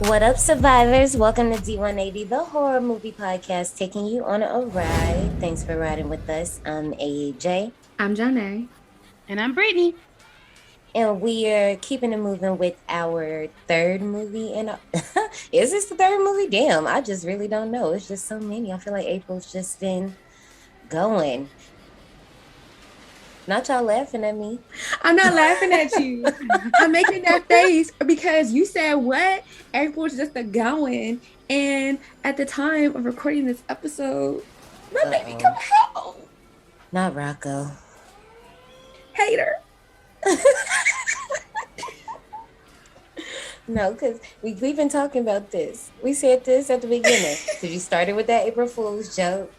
What up, survivors? Welcome to D180, the horror movie podcast, taking you on a ride. Thanks for riding with us. I'm AJ. I'm Janae. And I'm Brittany. And we are keeping it moving with our third movie. And is this the third movie? Damn, I just really don't know. It's just so many. I feel like April's just been going. Not y'all laughing at me. I'm not laughing at you. I'm making that face because you said what? April's just a going. And at the time of recording this episode, my baby come home. Not Rocco. Hater. No, because we've been talking about this. We said this at the beginning. Because you started with that April Fool's joke.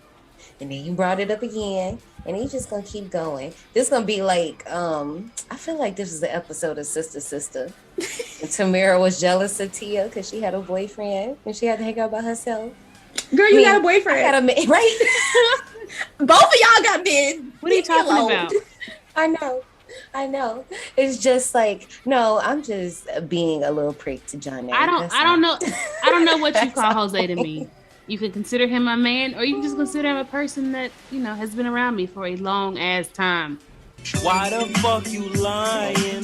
And then you brought it up again. And he's just gonna keep going. This gonna be like, I feel like this is the episode of Sister. And Tamara was jealous of Tia because she had a boyfriend and she had to hang out by herself. Girl, you got a boyfriend. I got a man, right? Both of y'all got men. What are you talking about? I know. It's just like, no, I'm just being a little prick to John. I don't know what you call Jose to me. You can consider him a man, or you can just consider him a person that, you know, has been around me for a long ass time. Why the fuck you lying?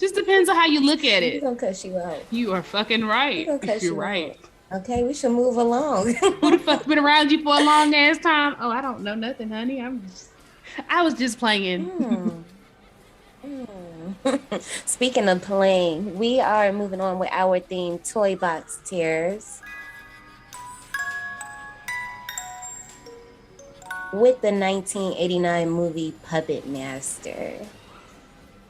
Just depends on how you look at it. He's gonna cuss you out. You are fucking right. You're right. Okay, we should move along. Who the fuck been around you for a long ass time? Oh, I don't know nothing, honey. I was just playing. Speaking of playing, we are moving on with our theme, TOYBOX TERRORS. With the 1989 movie Puppet Master.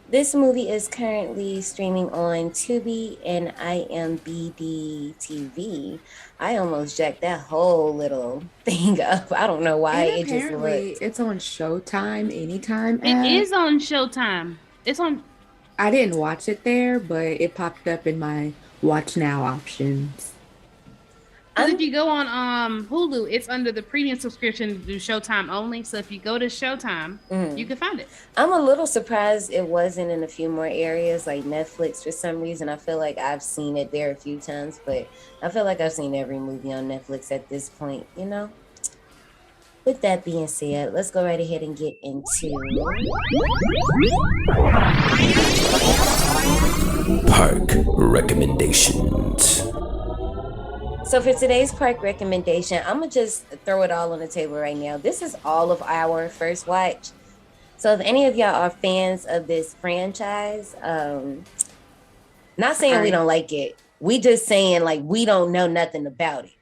This movie is currently streaming on Tubi and IMBD TV. I almost jacked that whole little thing up. I don't know why. And it just looked. It's on Showtime anytime. It is on Showtime. It's on. I didn't watch it there, but it popped up in my watch now options. If you go on Hulu, it's under the premium subscription to Showtime only. So if you go to Showtime, you can find it. I'm a little surprised it wasn't in a few more areas like Netflix for some reason. I feel like I've seen it there a few times, but I feel like I've seen every movie on Netflix at this point, you know? With that being said, let's go right ahead and get into Park recommendations. So for today's park recommendation, I'm going to just throw it all on the table right now. This is all of our first watch. So if any of y'all are fans of this franchise, not saying we don't like it. We just saying like we don't know nothing about it.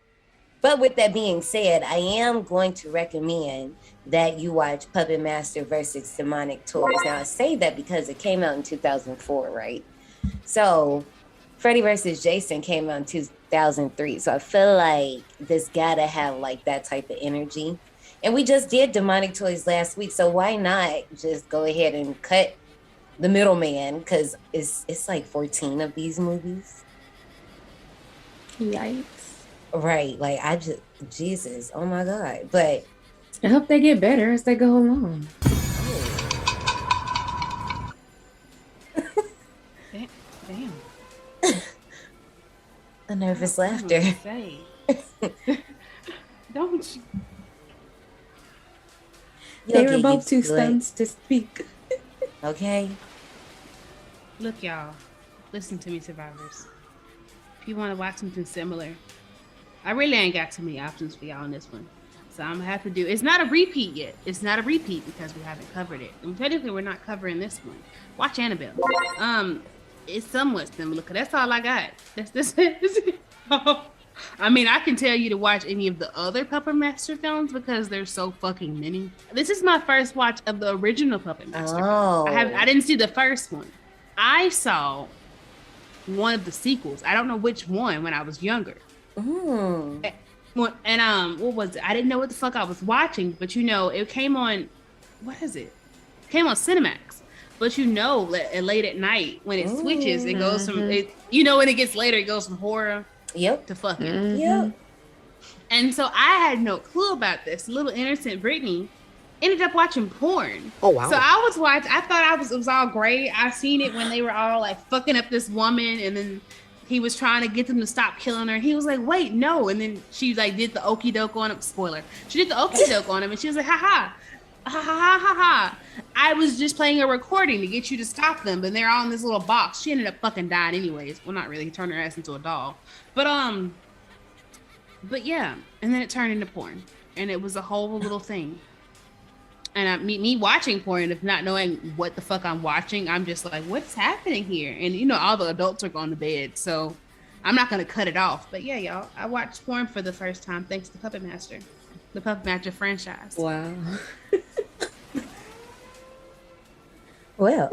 But with that being said, I am going to recommend that you watch Puppet Master versus Demonic Toys. Now, I say that because it came out in 2004, right? So, Freddy versus Jason came out in 2003. So, I feel like this gotta have like that type of energy. And we just did Demonic Toys last week, so why not just go ahead and cut the middleman? Because it's like 14 of these movies. Yikes. Right, like Jesus, oh my God. But I hope they get better as they go along. Damn. A nervous laughter. Don't you? They were both too stunned to speak. Okay. Look, y'all. Listen to me, survivors. If you want to watch something similar, I really ain't got too many options for y'all on this one. So I'm going to have to do... It's not a repeat yet. It's not a repeat because we haven't covered it. And technically, we're not covering this one. Watch Annabelle. It's somewhat similar because that's all I got. That's I mean, I can tell you to watch any of the other Puppet Master films because there's so fucking many. This is my first watch of the original Puppet Master. Oh. I didn't see the first one. I saw one of the sequels. I don't know which one when I was younger. Mm. And what was it? I didn't know what the fuck I was watching, but you know, it came on. What is it? It came on Cinemax. But you know, late at night when it switches, it goes from it. You know, when it gets later, it goes from horror. Yep. To fucking. Mm-hmm. Yep. And so I had no clue about this. Little innocent Brittany ended up watching porn. Oh wow. So I thought it was all great. I seen it when they were all like fucking up this woman, and then he was trying to get them to stop killing her, and he was like, wait, no. And then she like did the okie doke on him. Spoiler. She did the okie doke on him, and she was like, ha ha. Ha ha ha ha. I was just playing a recording to get you to stop them, and they're all in this little box. She ended up fucking dying anyways. Well, not really. He turned her ass into a doll. But yeah. And then it turned into porn. And it was a whole little thing. And me watching porn, if not knowing what the fuck I'm watching, I'm just like, what's happening here? And you know, all the adults are going to bed, so I'm not gonna cut it off. But yeah, y'all, I watched porn for the first time thanks to Puppet Master, the Puppet Master franchise. Wow. Well,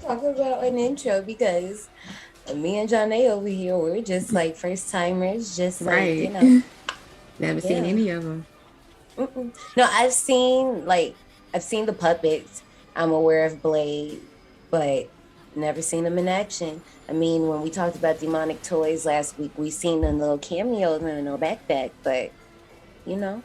talk about an intro because me and Johnny over here, we're just like first timers, just like, Right. you know. Never seen any of them. No, I've seen the puppets. I'm aware of Blade, but never seen them in action. I mean, when we talked about demonic toys last week, we seen them little cameos in no backpack, but you know,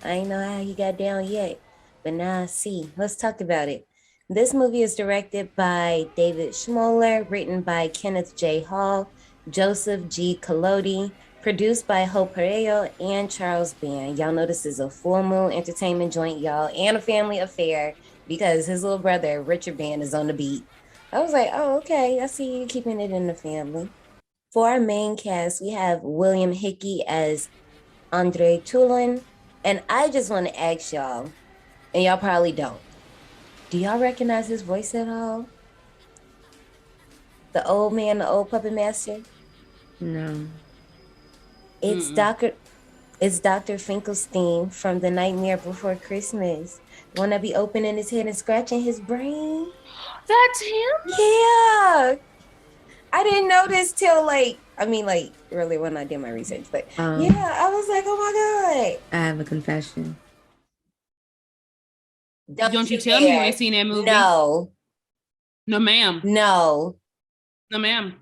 I ain't know how he got down yet. But now I see. Let's talk about it. This movie is directed by David Schmoller, written by Kenneth J. Hall, Joseph G. Collodi, produced by Hope Pereyo and Charles Band. Y'all know this is a full moon entertainment joint, y'all, and a family affair because his little brother, Richard Band, is on the beat. I was like, oh, okay, I see you keeping it in the family. For our main cast, we have William Hickey as Andre Toulon. And I just want to ask y'all, and y'all probably don't, do y'all recognize his voice at all? The old man, the old puppet master? No. It's Dr. Finkelstein from The Nightmare Before Christmas. The one that be opening his head and scratching his brain. That's him? Yeah. I didn't know this till really when I did my research. But yeah, I was like, oh my God. I have a confession. Don't you tell me you ain't seen that movie? No. No, ma'am. No. No, ma'am.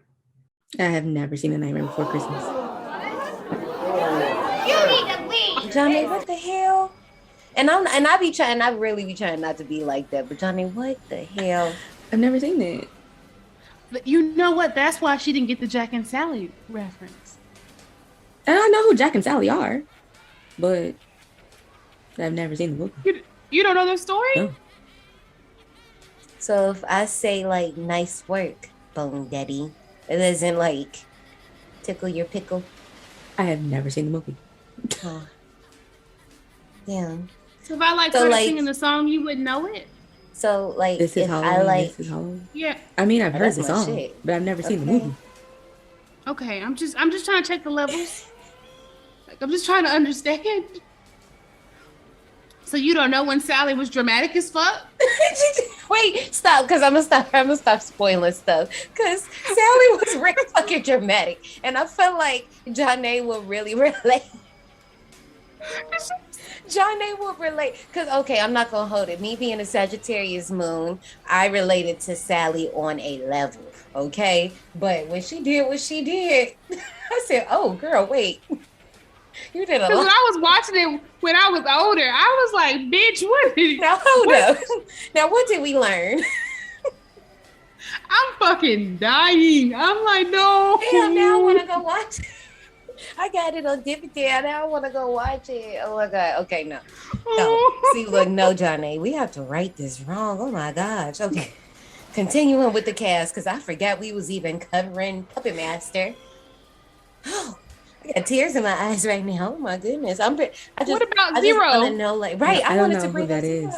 I have never seen A Nightmare Before Christmas. You need to leave. Johnny, what the hell? And I really be trying not to be like that. But Johnny, what the hell? I've never seen it. But you know what? That's why she didn't get the Jack and Sally reference. And I know who Jack and Sally are, but I've never seen the movie. You don't know their story? No. So if I say like nice work, Bone Daddy, it doesn't like tickle your pickle. I have never seen the movie. Oh. Yeah. So if I started singing the song, you wouldn't know it? So like This is Halloween. This is Halloween. Yeah. I mean, I've heard that's the my song, shit. but I've never seen the movie. Okay, I'm just trying to check the levels. Like I'm just trying to understand. So you don't know when Sally was dramatic as fuck? Wait, stop, because I'm gonna stop spoiling stuff. Because Sally was really fucking dramatic. And I felt like Johnny would really relate. Johnny would relate. Because, okay, I'm not gonna hold it. Me being a Sagittarius moon, I related to Sally on a level. Okay? But when she did what she did, I said, oh girl, wait. You did a lot. When I was watching it when I was older, I was like, bitch, what did you... Now hold up. Now what did we learn? I'm fucking dying. I'm like, no. Damn, now I want to go watch it. I got it on DVD. Now I want to go watch it. Oh my God. Okay, no. See, look, no, Johnny. We have to write this wrong. Oh my gosh. Okay. Continuing with the cast, because I forgot we was even covering Puppet Master. Oh. I got tears in my eyes right now. Oh my goodness! What about Zero? I want to know, I wanted to bring who that Zero. is.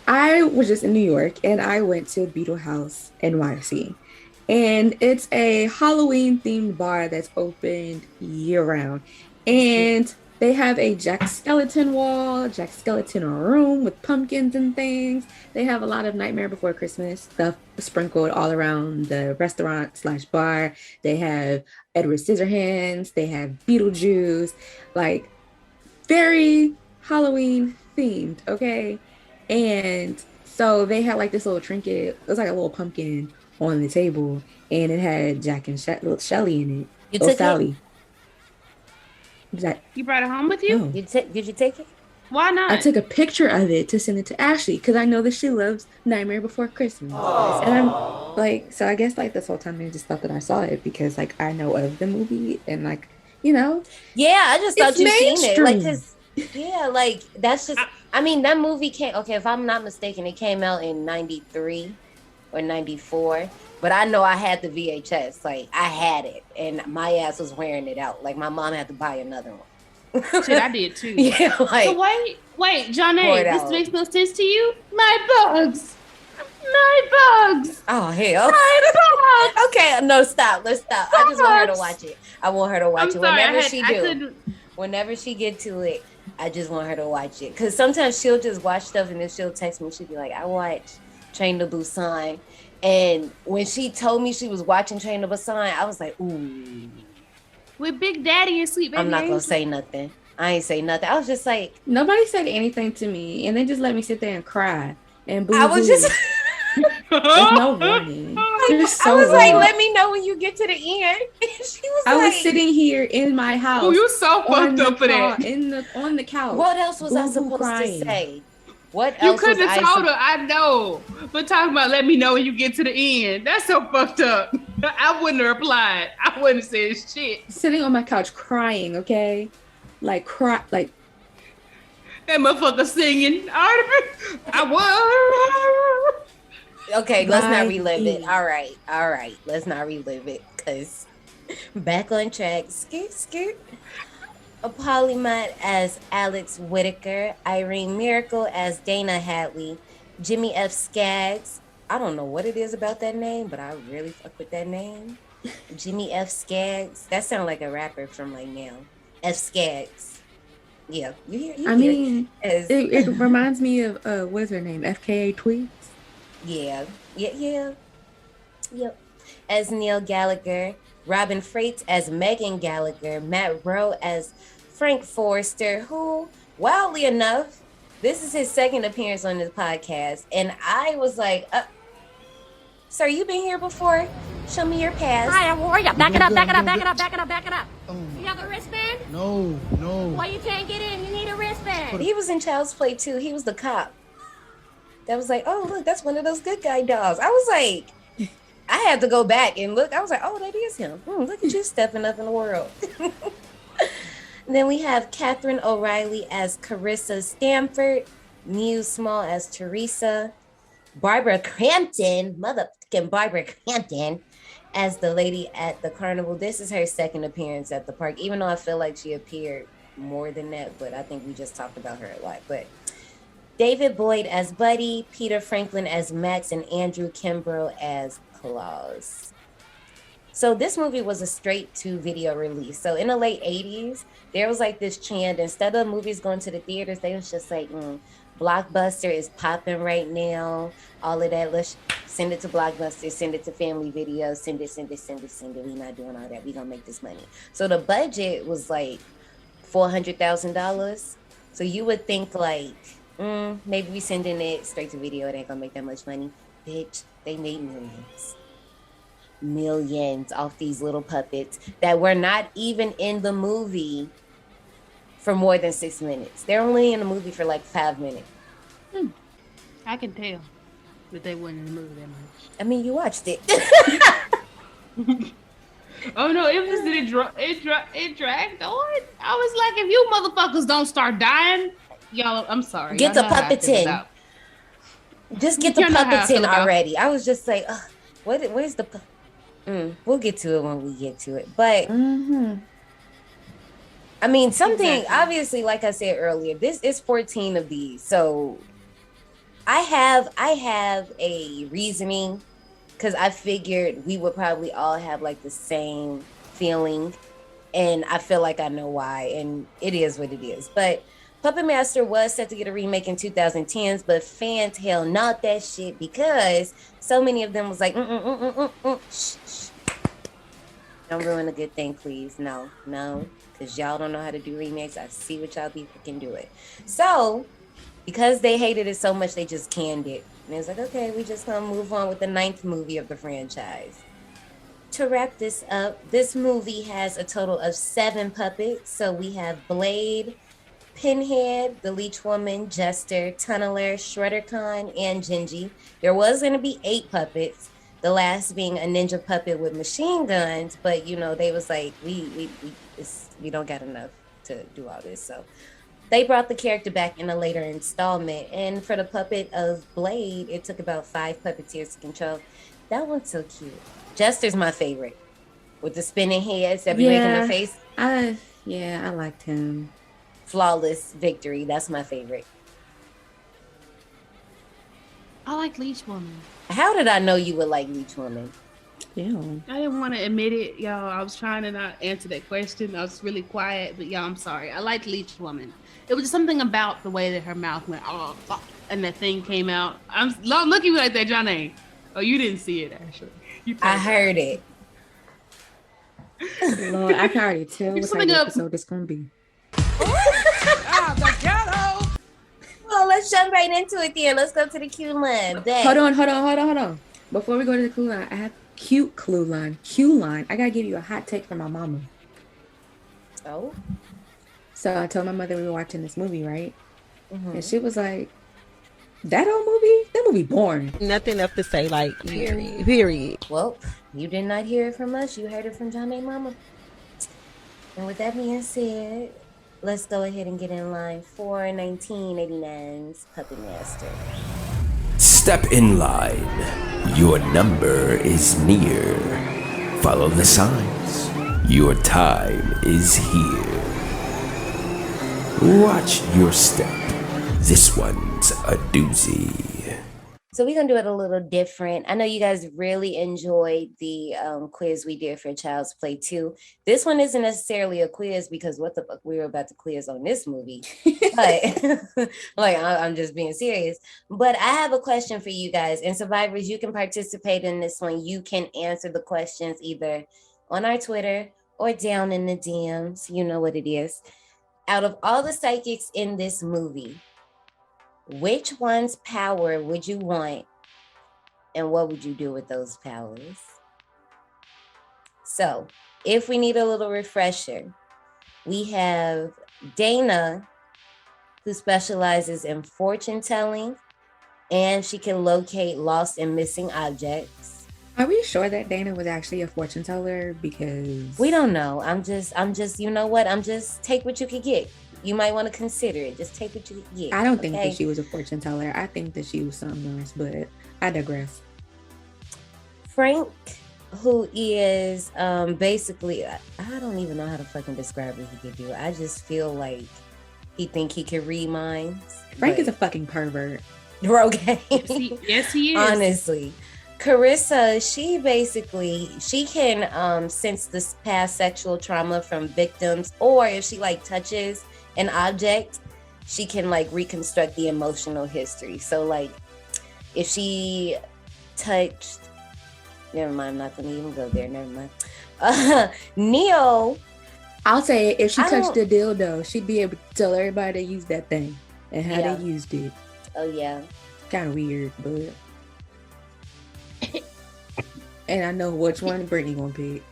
I was just in New York and I went to Beetle House NYC, and it's a Halloween themed bar that's opened year round, and they have a Jack Skellington wall, Jack Skellington room with pumpkins and things. They have a lot of Nightmare Before Christmas stuff sprinkled all around the restaurant/bar. They have Edward Scissorhands, they have Beetlejuice, like very Halloween themed, okay? And so they had like this little trinket, it was like a little pumpkin on the table, and it had Jack and little Shelly in it. You took Sally. it? You brought it home with you? No. Did you take it? Why not? I took a picture of it to send it to Ashley because I know that she loves Nightmare Before Christmas. And I'm like, so I guess like this whole time I just thought that I saw it because like I know of the movie and like, Yeah, I just thought It's you seen it. Like, mainstream. yeah, like that's just. I mean, that movie came. Okay, if I'm not mistaken, it came out in '93 or '94. But I know I had the VHS. Like I had it, and my ass was wearing it out. Like my mom had to buy another one. Shit, I did too. Yeah, like. So wait, Johnny, Pour it this out. makes no sense to you? My bugs. Oh hell. My bugs. Okay, no, stop. Let's stop. I just want her to watch it. I want her to watch I'm it sorry, whenever Whenever she get to it, I just want her to watch it. Cause sometimes she'll just watch stuff and then she'll text me. She'll be like, "I watched Train to Busan," and when she told me she was watching Train to Busan, I was like, "Ooh." With Big Daddy and Sweet Baby I'm not gonna Angel. say nothing. I ain't say nothing. I was just like, nobody said anything to me and they just let me sit there and cry and boo. I was just. There's no warning. You're so I was like, rude. let me know when you get to the end. She was I like, was sitting here in my house. Oh, you so on fucked up for that. on the couch. what else was I Boo-boo supposed crying. to say? What You else was couldn't I have told her, I know. But talking about let me know when you get to the end. That's so fucked up. I wouldn't have replied. I wouldn't have said shit. Sitting on my couch crying, okay? Like That motherfucker singing. I was. Okay, let's not Right. relive it. All right. Let's not relive it, cause back on track. Skirt. A Polymath as Alex Whitaker, Irene Miracle as Dana Hadley, Jimmy F. Skaggs. I don't know what it is about that name, but I really fuck with that name. Jimmy F. Skaggs. That sounds like a rapper from like now. F. Skaggs. Yeah, you hear? I mean, as, it reminds me of what's her name? FKA Twigs. Yeah. Yep. As Neil Gallagher, Robin Freight as Megan Gallagher, Matt Rowe as Frank Forrester, who, wildly enough, this is his second appearance on this podcast. And I was like, sir, you been here before? Show me your pass. Hi, how are ya? Back it up. You have a wristband? No. Why you can't get in? You need a wristband. He was in Child's Play too. He was the cop. That was like, oh, look, that's one of those good guy dogs. I was like, I had to go back and look. I was like, oh, that is him. Look at you stepping up in the world. Then we have Catherine O'Reilly as Carissa Stanford, Muse Small as Teresa, Barbara Crampton, motherfucking Barbara Crampton, as the lady at the carnival. This is her second appearance at the park, even though I feel like she appeared more than that, but I think we just talked about her a lot. But David Boyd as Buddy, Peter Franklin as Max, and Andrew Kimbrough as Claus. So this movie was a straight-to-video release. So in the late 80s, there was like this trend. Instead of movies going to the theaters, they was just like, Blockbuster is popping right now. All of that. Let's send it to Blockbuster, send it to Family Video, send it. We not doing all that. We gonna make this money. So the budget was like $400,000. So you would think like, maybe we sending it straight to video. It ain't gonna make that much money. Bitch, they made millions off these little puppets that were not even in the movie for more than 6 minutes. They're only in the movie for like 5 minutes. I can tell that they weren't in the movie that much. I mean, you watched it. Oh no, it dragged on. I was like, if you motherfuckers don't start dying, y'all, I'm sorry. Get Y'all the know how I puppets feel in. about- Just get the You know how I puppets feel in about- already. I was just like, where's the we'll get to it when we get to it. But I mean, something obviously, like I said earlier, this is 14 of these. So I have a reasoning, because I figured we would probably all have like the same feeling, and I feel like I know why, and it is what it is. But Puppet Master was set to get a remake in 2010s, but fans held not that shit because so many of them was like, shh. Don't ruin a good thing, please. No, because y'all don't know how to do remakes. I see what y'all people can do it. So, because they hated it so much, they just canned it. And it was like, okay, we just gonna move on with the 9th movie of the franchise. to wrap this up, this movie has a total of 7 puppets. So we have Blade, Pinhead, the Leech Woman, Jester, Tunneler, ShredderCon, and Gingy. There was going to be 8 puppets, the last being a ninja puppet with machine guns, but you know, they was like, we don't got enough to do all this. So they brought the character back in a later installment. And for the puppet of Blade, it took about 5 puppeteers to control. That one's so cute. Jester's my favorite, with the spinning heads that be making their face. I liked him. Flawless victory. That's my favorite. I like Leech Woman. How did I know you would like Leech Woman? Yeah. I didn't want to admit it, y'all. I was trying to not answer that question. I was really quiet, but y'all, I'm sorry. I like Leech Woman. It was just something about the way that her mouth went, oh, fuck, and that thing came out. I'm looking like that, Johnny. Oh, you didn't see it, actually. I heard it. Lord, I can already tell what type of episode it's going to be. Well, let's jump right into it then. Let's go to the Q line. Hold on. Before we go to the clue line, I have cute clue line. Q line. I got to give you a hot take from my mama. Oh? So I told my mother we were watching this movie, right? Mm-hmm. And she was like, that old movie? That movie boring. Nothing enough to say, like, period. Well, you did not hear it from us. You heard it from Johnny Mama. And with that being said, let's go ahead and get in line for 1989's Puppet Master. Step in line. Your number is near. Follow the signs. Your time is here. Watch your step. This one's a doozy. So we're going to do it a little different. I know you guys really enjoyed the quiz we did for Child's Play 2. This one isn't necessarily a quiz because what the fuck we were about to quiz on this movie. But like, I'm just being serious. But I have a question for you guys. And survivors, you can participate in this one. You can answer the questions either on our Twitter or down in the DMs. You know what it is. Out of all the psychics in this movie, which one's power would you want and what would you do with those powers? So if we need a little refresher, we have Dana, who specializes in fortune telling, and she can locate lost and missing objects. Are we sure that Dana was actually a fortune teller? Because we don't know. I'm just, you know what? I'm just take what you could get. You might want to consider it. Just take what you get. I don't think that she was a fortune teller. I think that she was something else, but I digress. Frank, who is basically, I don't even know how to fucking describe what he could do. I just feel like he think he can read minds. Frank is a fucking pervert. Okay. Yes, he is. Honestly. Carissa, she can sense this past sexual trauma from victims, or if she like touches an object, she can like reconstruct the emotional history. So like if she touched, never mind, I'm not gonna even go there, never mind. Neo, I'll say if she touched the dildo, she'd be able to tell everybody to use that thing and how they used it. Oh yeah. Kind of weird, but and I know which one Brittany gonna pick.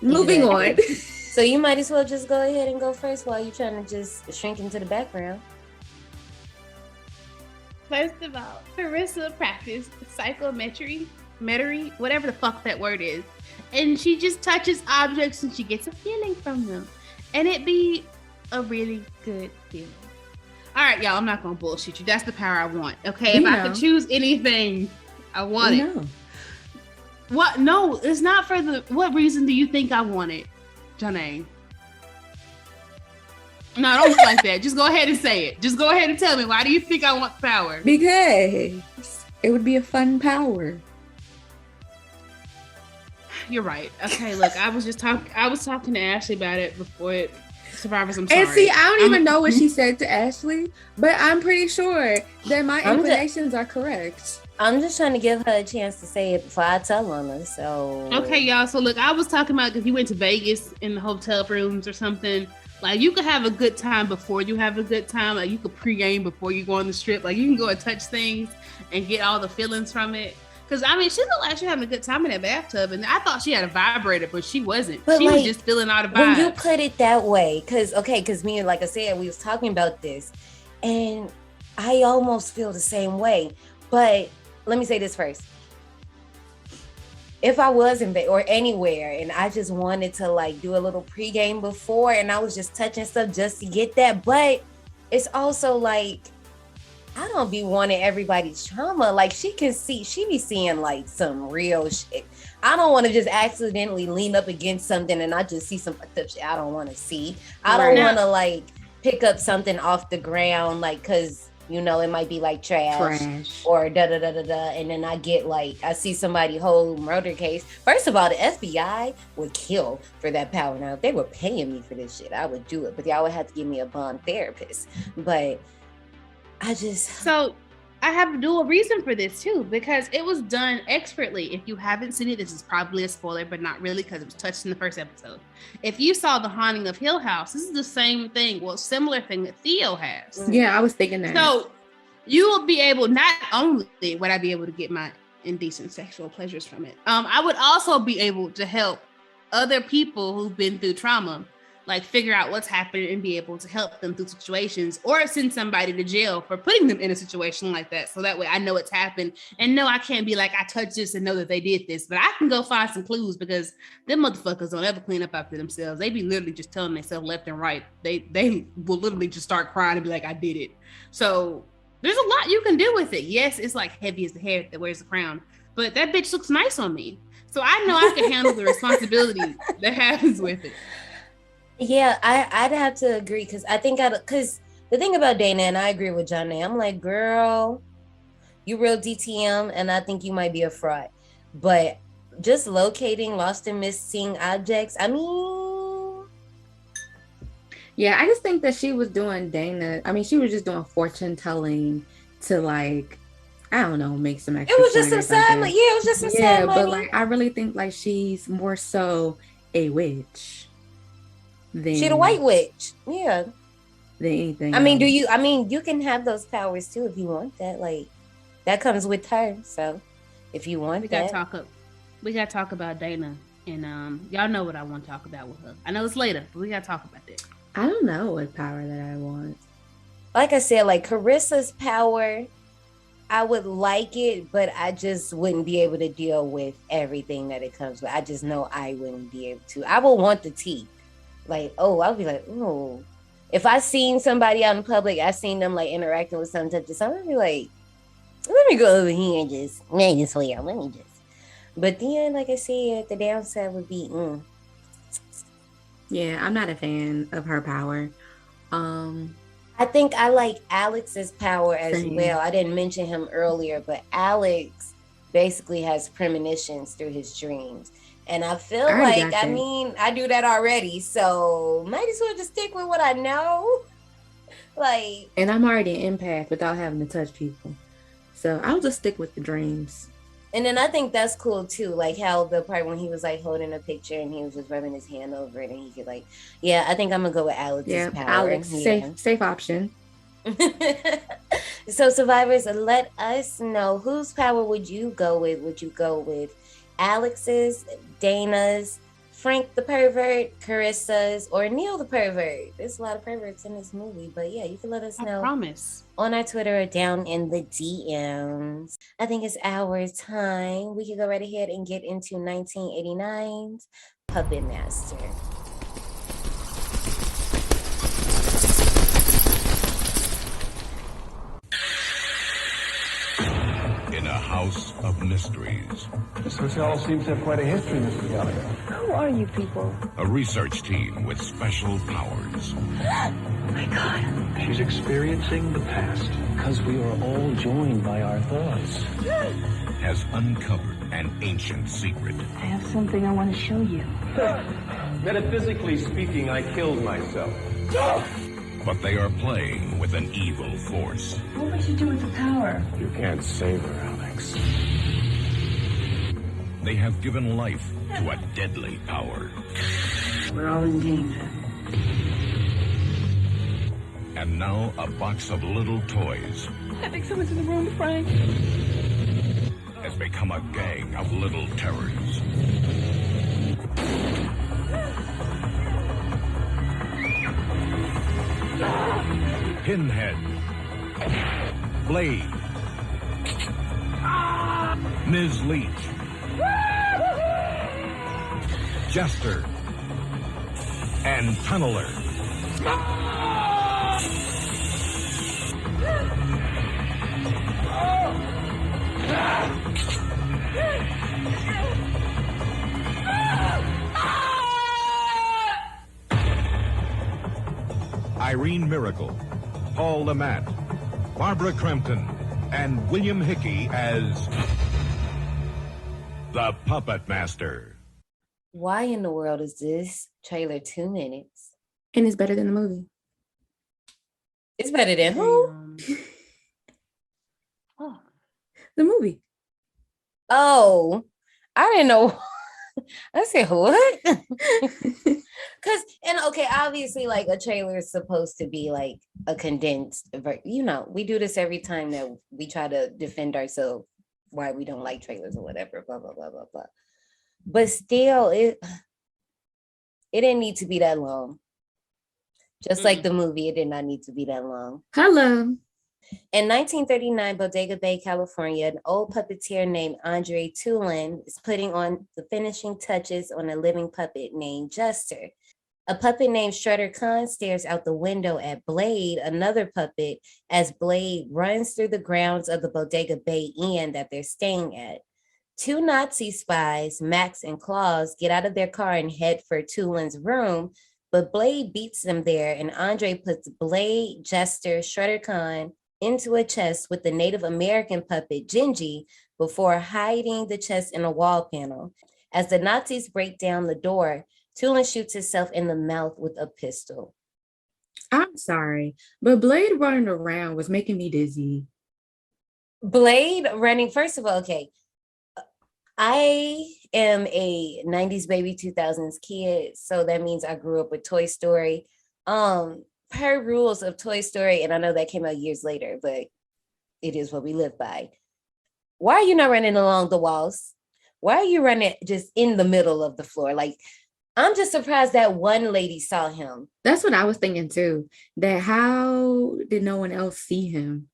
Moving on. So you might as well just go ahead and go first while you're trying to just shrink into the background. First of all, Carissa practiced psychometry, whatever the fuck that word is. And she just touches objects and she gets a feeling from them. And it be a really good feeling. All right, y'all, I'm not going to bullshit you. That's the power I want. Okay, if I could choose anything, I want it. What? No, it's not for the... What reason do you think I want it, Janae? No, don't look like that. Just go ahead and say it. Just go ahead and tell me. Why do you think I want the power? Because it would be a fun power. You're right. Okay, look, I was talking to Ashley about it before it. Survivors, I'm sorry. And see, I don't even know what she said to Ashley, but I'm pretty sure that my inclinations are correct. I'm just trying to give her a chance to say it before I tell on her. So okay, y'all. So look, I was talking about if you went to Vegas in the hotel rooms or something, like you could have a good time before you have a good time. Like you could pregame before you go on the strip. Like you can go and touch things and get all the feelings from it. Because I mean, she looked like she having a good time in that bathtub, and I thought she had a vibrator, but she wasn't. But she was like, just feeling all the vibes. when you put it that way, because me and like I said, we was talking about this, and I almost feel the same way. But let me say this first. If I was in bed or anywhere and I just wanted to like do a little pregame before and I was just touching stuff just to get that, but it's also like, I don't be wanting everybody's trauma. Like she be seeing like some real shit. I don't want to just accidentally lean up against something and I just see some fucked up shit I don't want to see. I don't want to like pick up something off the ground, like, cause you know, it might be like trash. Or and then I see somebody hold murder case. First of all, the FBI would kill for that power. Now, if they were paying me for this shit, I would do it. But y'all would have to give me a bond therapist. But So I have a dual reason for this too, because it was done expertly. If you haven't seen it, this is probably a spoiler, but not really because it was touched in the first episode. If you saw The Haunting of Hill House, this is the same thing, similar thing that Theo has. Yeah, I was thinking that. So you will be able, not only would I be able to get my indecent sexual pleasures from it, I would also be able to help other people who've been through trauma, like figure out what's happening and be able to help them through situations, or send somebody to jail for putting them in a situation like that. So that way I know it's happened, and no, I can't be like, I touched this and know that they did this, but I can go find some clues, because them motherfuckers don't ever clean up after themselves. They be literally just telling themselves left and right. They will literally just start crying and be like, I did it. So there's a lot you can do with it. Yes, it's like heavy as the hair that wears the crown, but that bitch looks nice on me. So I know I can handle the responsibility that happens with it. Yeah, I'd have to agree, because because the thing about Dana, and I agree with Johnny, I'm like, girl, you real DTM, and I think you might be a fraud. But just locating lost and missing objects, I mean... Yeah, I just think that she was doing she was just doing fortune telling to like, I don't know, make some extra. It was just some sad money. Yeah, it was just some sad money. But like, I really think like she's more so a witch. She the white witch, yeah. Than anything. I mean, you can have those powers too if you want that. Like, that comes with her. So, if you want we gotta talk about Dana, and y'all know what I want to talk about with her. I know it's later, but we gotta talk about that. I don't know what power that I want. Like I said, like Carissa's power, I would like it, but I just wouldn't be able to deal with everything that it comes with. I just know I wouldn't be able to. I would want the teeth. Like, I'll be like, oh. If I seen somebody out in public, I seen them like interacting with some touch of something, I'd be like, let me go over here and just make this for you. Let me just. But then, like I said, the downside would be, Yeah, I'm not a fan of her power. I think I like Alex's power as well. I didn't mention him earlier, but Alex basically has premonitions through his dreams. And I feel like, I do that already. So might as well just stick with what I know. Like, and I'm already an empath without having to touch people. So I'll just stick with the dreams. And then I think that's cool too. Like how the part when he was like holding a picture and he was just rubbing his hand over it and he could like, yeah, I think I'm gonna go with Alex's power. Alex, safe option. So survivors, let us know, whose power would you go with? Would you go with Alex's, Dana's, Frank the pervert, Carissa's, or Neil the pervert? There's a lot of perverts in this movie, but yeah, you can let us know. I promise. On our Twitter or down in the DMs. I think it's our time. We can go right ahead and get into 1989's Puppet Master. In a house of mysteries. This hotel seems to have quite a history, Mr. Gallagher. Who are you people? A research team with special powers. Oh my God. She's experiencing the past because we are all joined by our thoughts. Has uncovered an ancient secret. I have something I want to show you. Metaphysically speaking, I killed myself. But they are playing with an evil force. What would you do with the power? You can't save her, Alex. They have given life to a deadly power. We're all in danger. And now a box of little toys I think someone's in the room, Frank. has become become a gang of little terrors. Pinhead, Blade, Ms. Leach, Jester, and Tunneler. Irene Miracle, Paul Lamont, Barbara Crampton, and William Hickey as the Puppet Master. Why in the world is this trailer 2 minutes? And it's better than the movie. It's better than who? The movie. Oh, I didn't know. I said, what? Okay, obviously, like, a trailer is supposed to be like a condensed, we do this every time that we try to defend ourselves why we don't like trailers or whatever, blah, blah, blah, blah, blah. But still, it didn't need to be that long. Just like the movie, it did not need to be that long. Hello. In 1939, Bodega Bay, California, an old puppeteer named Andre Toulon is putting on the finishing touches on a living puppet named Jester. A puppet named Shredder Khan stares out the window at Blade, another puppet, as Blade runs through the grounds of the Bodega Bay Inn that they're staying at. 2 Nazi spies, Max and Claus, get out of their car and head for Toulon's room, but Blade beats them there, and Andre puts Blade, Jester, Shredder Khan into a chest with the Native American puppet Gingy before hiding the chest in a wall panel. As the Nazis break down the door, Toulon shoots himself in the mouth with a pistol. I'm sorry, but Blade running around was making me dizzy. Blade running, first of all, okay, I am a 90s baby, 2000s kid, so that means I grew up with Toy Story. Per rules of Toy Story, and I know that came out years later, but it is what we live by. Why are you not running along the walls? Why are you running just in the middle of the floor? Like, I'm just surprised that one lady saw him. That's what I was thinking too. That how did no one else see him?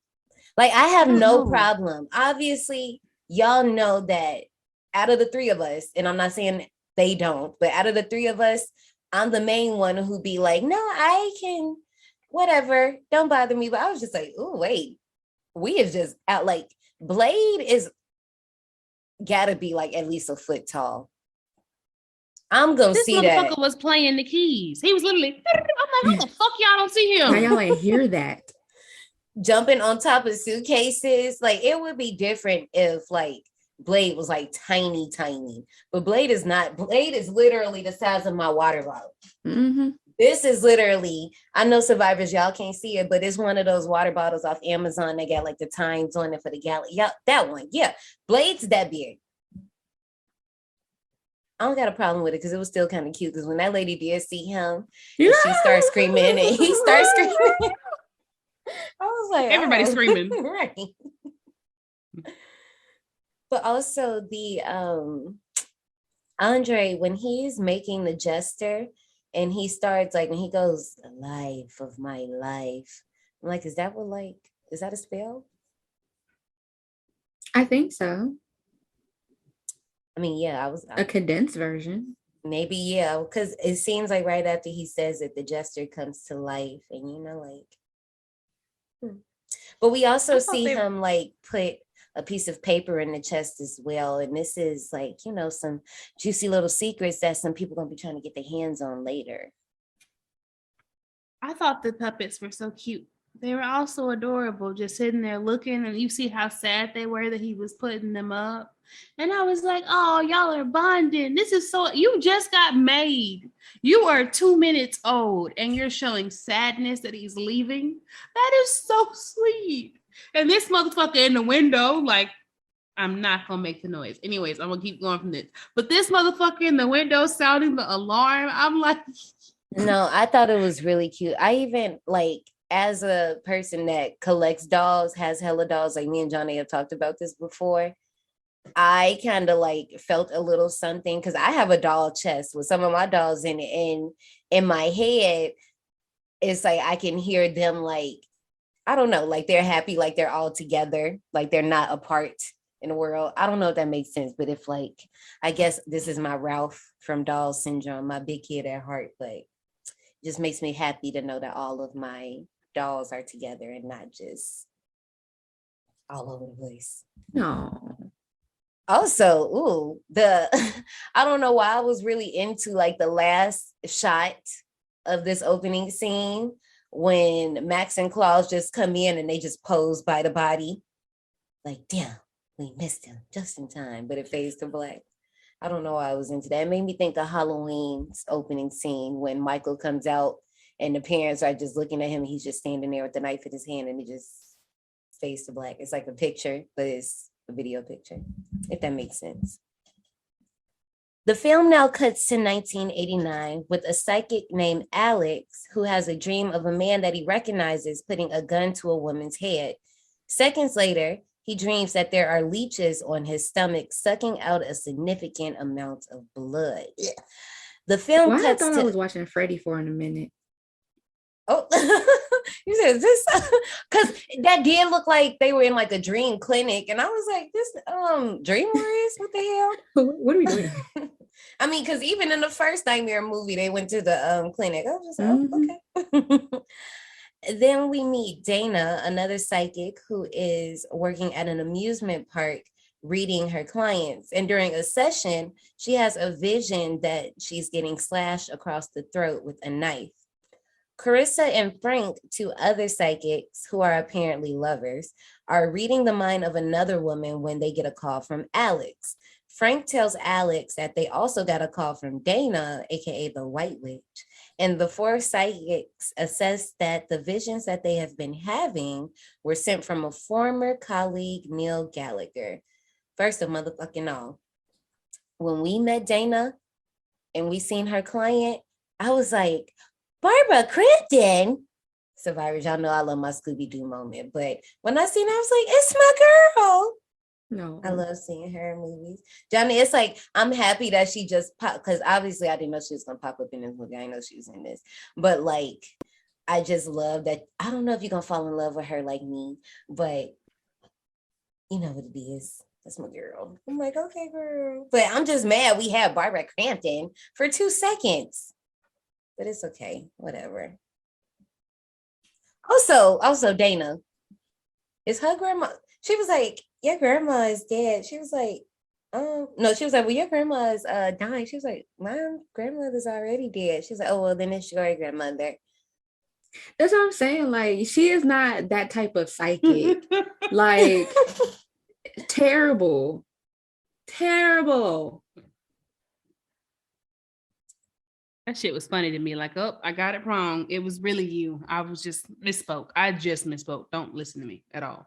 Like, I have no problem. Obviously, y'all know that out of the 3 of us, and I'm not saying they don't, but out of the 3 of us, I'm the main one who be like, no, I can, whatever, don't bother me. But I was just like, oh, wait, we is just out. Like, Blade is gotta be like at least a foot tall. I'm gonna see that. This motherfucker was playing the keys. He was literally, I'm like, how the fuck y'all don't see him? How y'all ain't hear that? Jumping on top of suitcases. Like, it would be different if like Blade was like tiny. But Blade is not. Blade is literally the size of my water bottle. Mm-hmm. This is literally, I know survivors, y'all can't see it, but it's one of those water bottles off Amazon. They got like the times on it for the gallon. Yeah, that one. Yeah. Blade's that big. I don't got a problem with it because it was still kind of cute. Because when that lady did see him, and she started screaming and he started screaming. I was like, everybody screaming. Right. But also the Andre, when he's making the Jester and he starts like, when he goes, the life of my life. I'm like, is that a spell? I think so. I mean, yeah, a condensed version. Maybe, yeah, because it seems like right after he says it, the Jester comes to life, and But we also see him like put a piece of paper in the chest as well, and this is like, some juicy little secrets that some people gonna be trying to get their hands on later. I thought the puppets were so cute. They were all so adorable, just sitting there looking, and you see how sad they were that he was putting them up. And I was like, oh, y'all are bonding. This is so, you just got made. You are 2 minutes old and you're showing sadness that he's leaving. That is so sweet. And this motherfucker in the window, like, I'm not gonna make the noise. Anyways, I'm gonna keep going from this. But this motherfucker in the window sounding the alarm, I'm like. No, I thought it was really cute. I even like, as a person that collects dolls, has hella dolls, like me and Johnny have talked about this before. I kind of like felt a little something because I have a doll chest with some of my dolls in it, and in my head, it's like I can hear them like, I don't know, like they're happy, like they're all together, like they're not apart in the world. I don't know if that makes sense, but if like, I guess this is my Ralph from Doll Syndrome, my big kid at heart, but it just makes me happy to know that all of my dolls are together and not just all over the place. No. Also, I don't know why I was really into like the last shot of this opening scene when Max and Claus just come in and they just pose by the body. Like, damn, we missed him just in time, but it fades to black. I don't know why I was into that. It made me think of Halloween's opening scene when Michael comes out and the parents are just looking at him and he's just standing there with the knife in his hand and it just fades to black. It's like a picture, but it's a video picture, if that makes sense. The film now cuts to 1989 with a psychic named Alex who has a dream of a man that he recognizes putting a gun to a woman's head. Seconds later, he dreams that there are leeches on his stomach sucking out a significant amount of blood. The film Why cuts I thought to... I was watching Freddy for in a minute. Oh, you said this because that did look like they were in like a dream clinic, and I was like, "This Dream Warriors, what the hell? What are we doing?" I mean, because even in the first Nightmare movie, they went to the clinic. I was just like, oh, okay. Then we meet Dana, another psychic who is working at an amusement park reading her clients. And during a session, she has a vision that she's getting slashed across the throat with a knife. Carissa and Frank, two other psychics who are apparently lovers, are reading the mind of another woman when they get a call from Alex. Frank tells Alex that they also got a call from Dana, aka the White Witch, and the four psychics assess that the visions that they have been having were sent from a former colleague, Neil Gallagher. First of motherfucking all, when we met Dana and we seen her client, I was like, Barbara Crampton. Survivors, y'all know I love my Scooby-Doo moment, but when I seen her, I was like, it's my girl. No. I love seeing her in movies. Johnny, it's like, I'm happy that she just popped, because obviously I didn't know she was going to pop up in this movie. I didn't know she was in this. But like, I just love that. I don't know if you're going to fall in love with her like me, but you know what it is. That's my girl. I'm like, okay, girl. But I'm just mad we had Barbara Crampton for 2 seconds. But it's okay, whatever. Also, Dana, is her grandma, she was like, your grandma is dead. She was like, no, she was like, well, your grandma is dying. She was like, my grandmother's already dead. She's like, oh, well, then it's your grandmother. That's what I'm saying. Like, she is not that type of psychic. Like, terrible. That shit was funny to me. Like, oh, I got it wrong. It was really you. I was just misspoke. I just misspoke. Don't listen to me at all.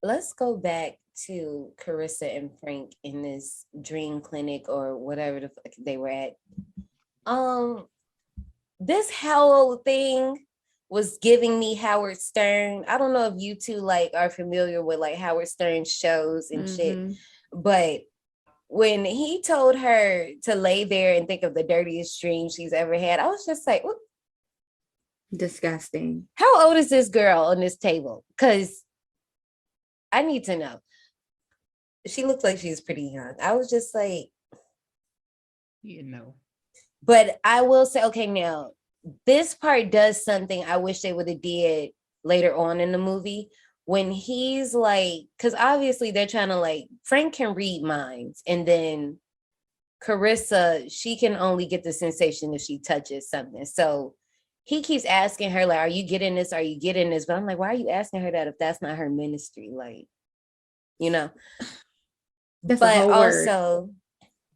Let's go back to Carissa and Frank in this dream clinic or whatever the fuck they were at. This Howell thing was giving me Howard Stern. I don't know if you two like are familiar with like Howard Stern shows and shit, but when he told her to lay there and think of the dirtiest dream she's ever had, I was just like, disgusting. How old is this girl on this table? Because I need to know. She looked like she was pretty young. I was just like, you know. But I will say, okay, now this part does something I wish they would have did later on in the movie. When he's like, because obviously they're trying to like, Frank can read minds, and then Carissa, she can only get the sensation if she touches something. So he keeps asking her, like, are you getting this? Are you getting this? But I'm like, why are you asking her that if that's not her ministry? Like, you know. That's but also,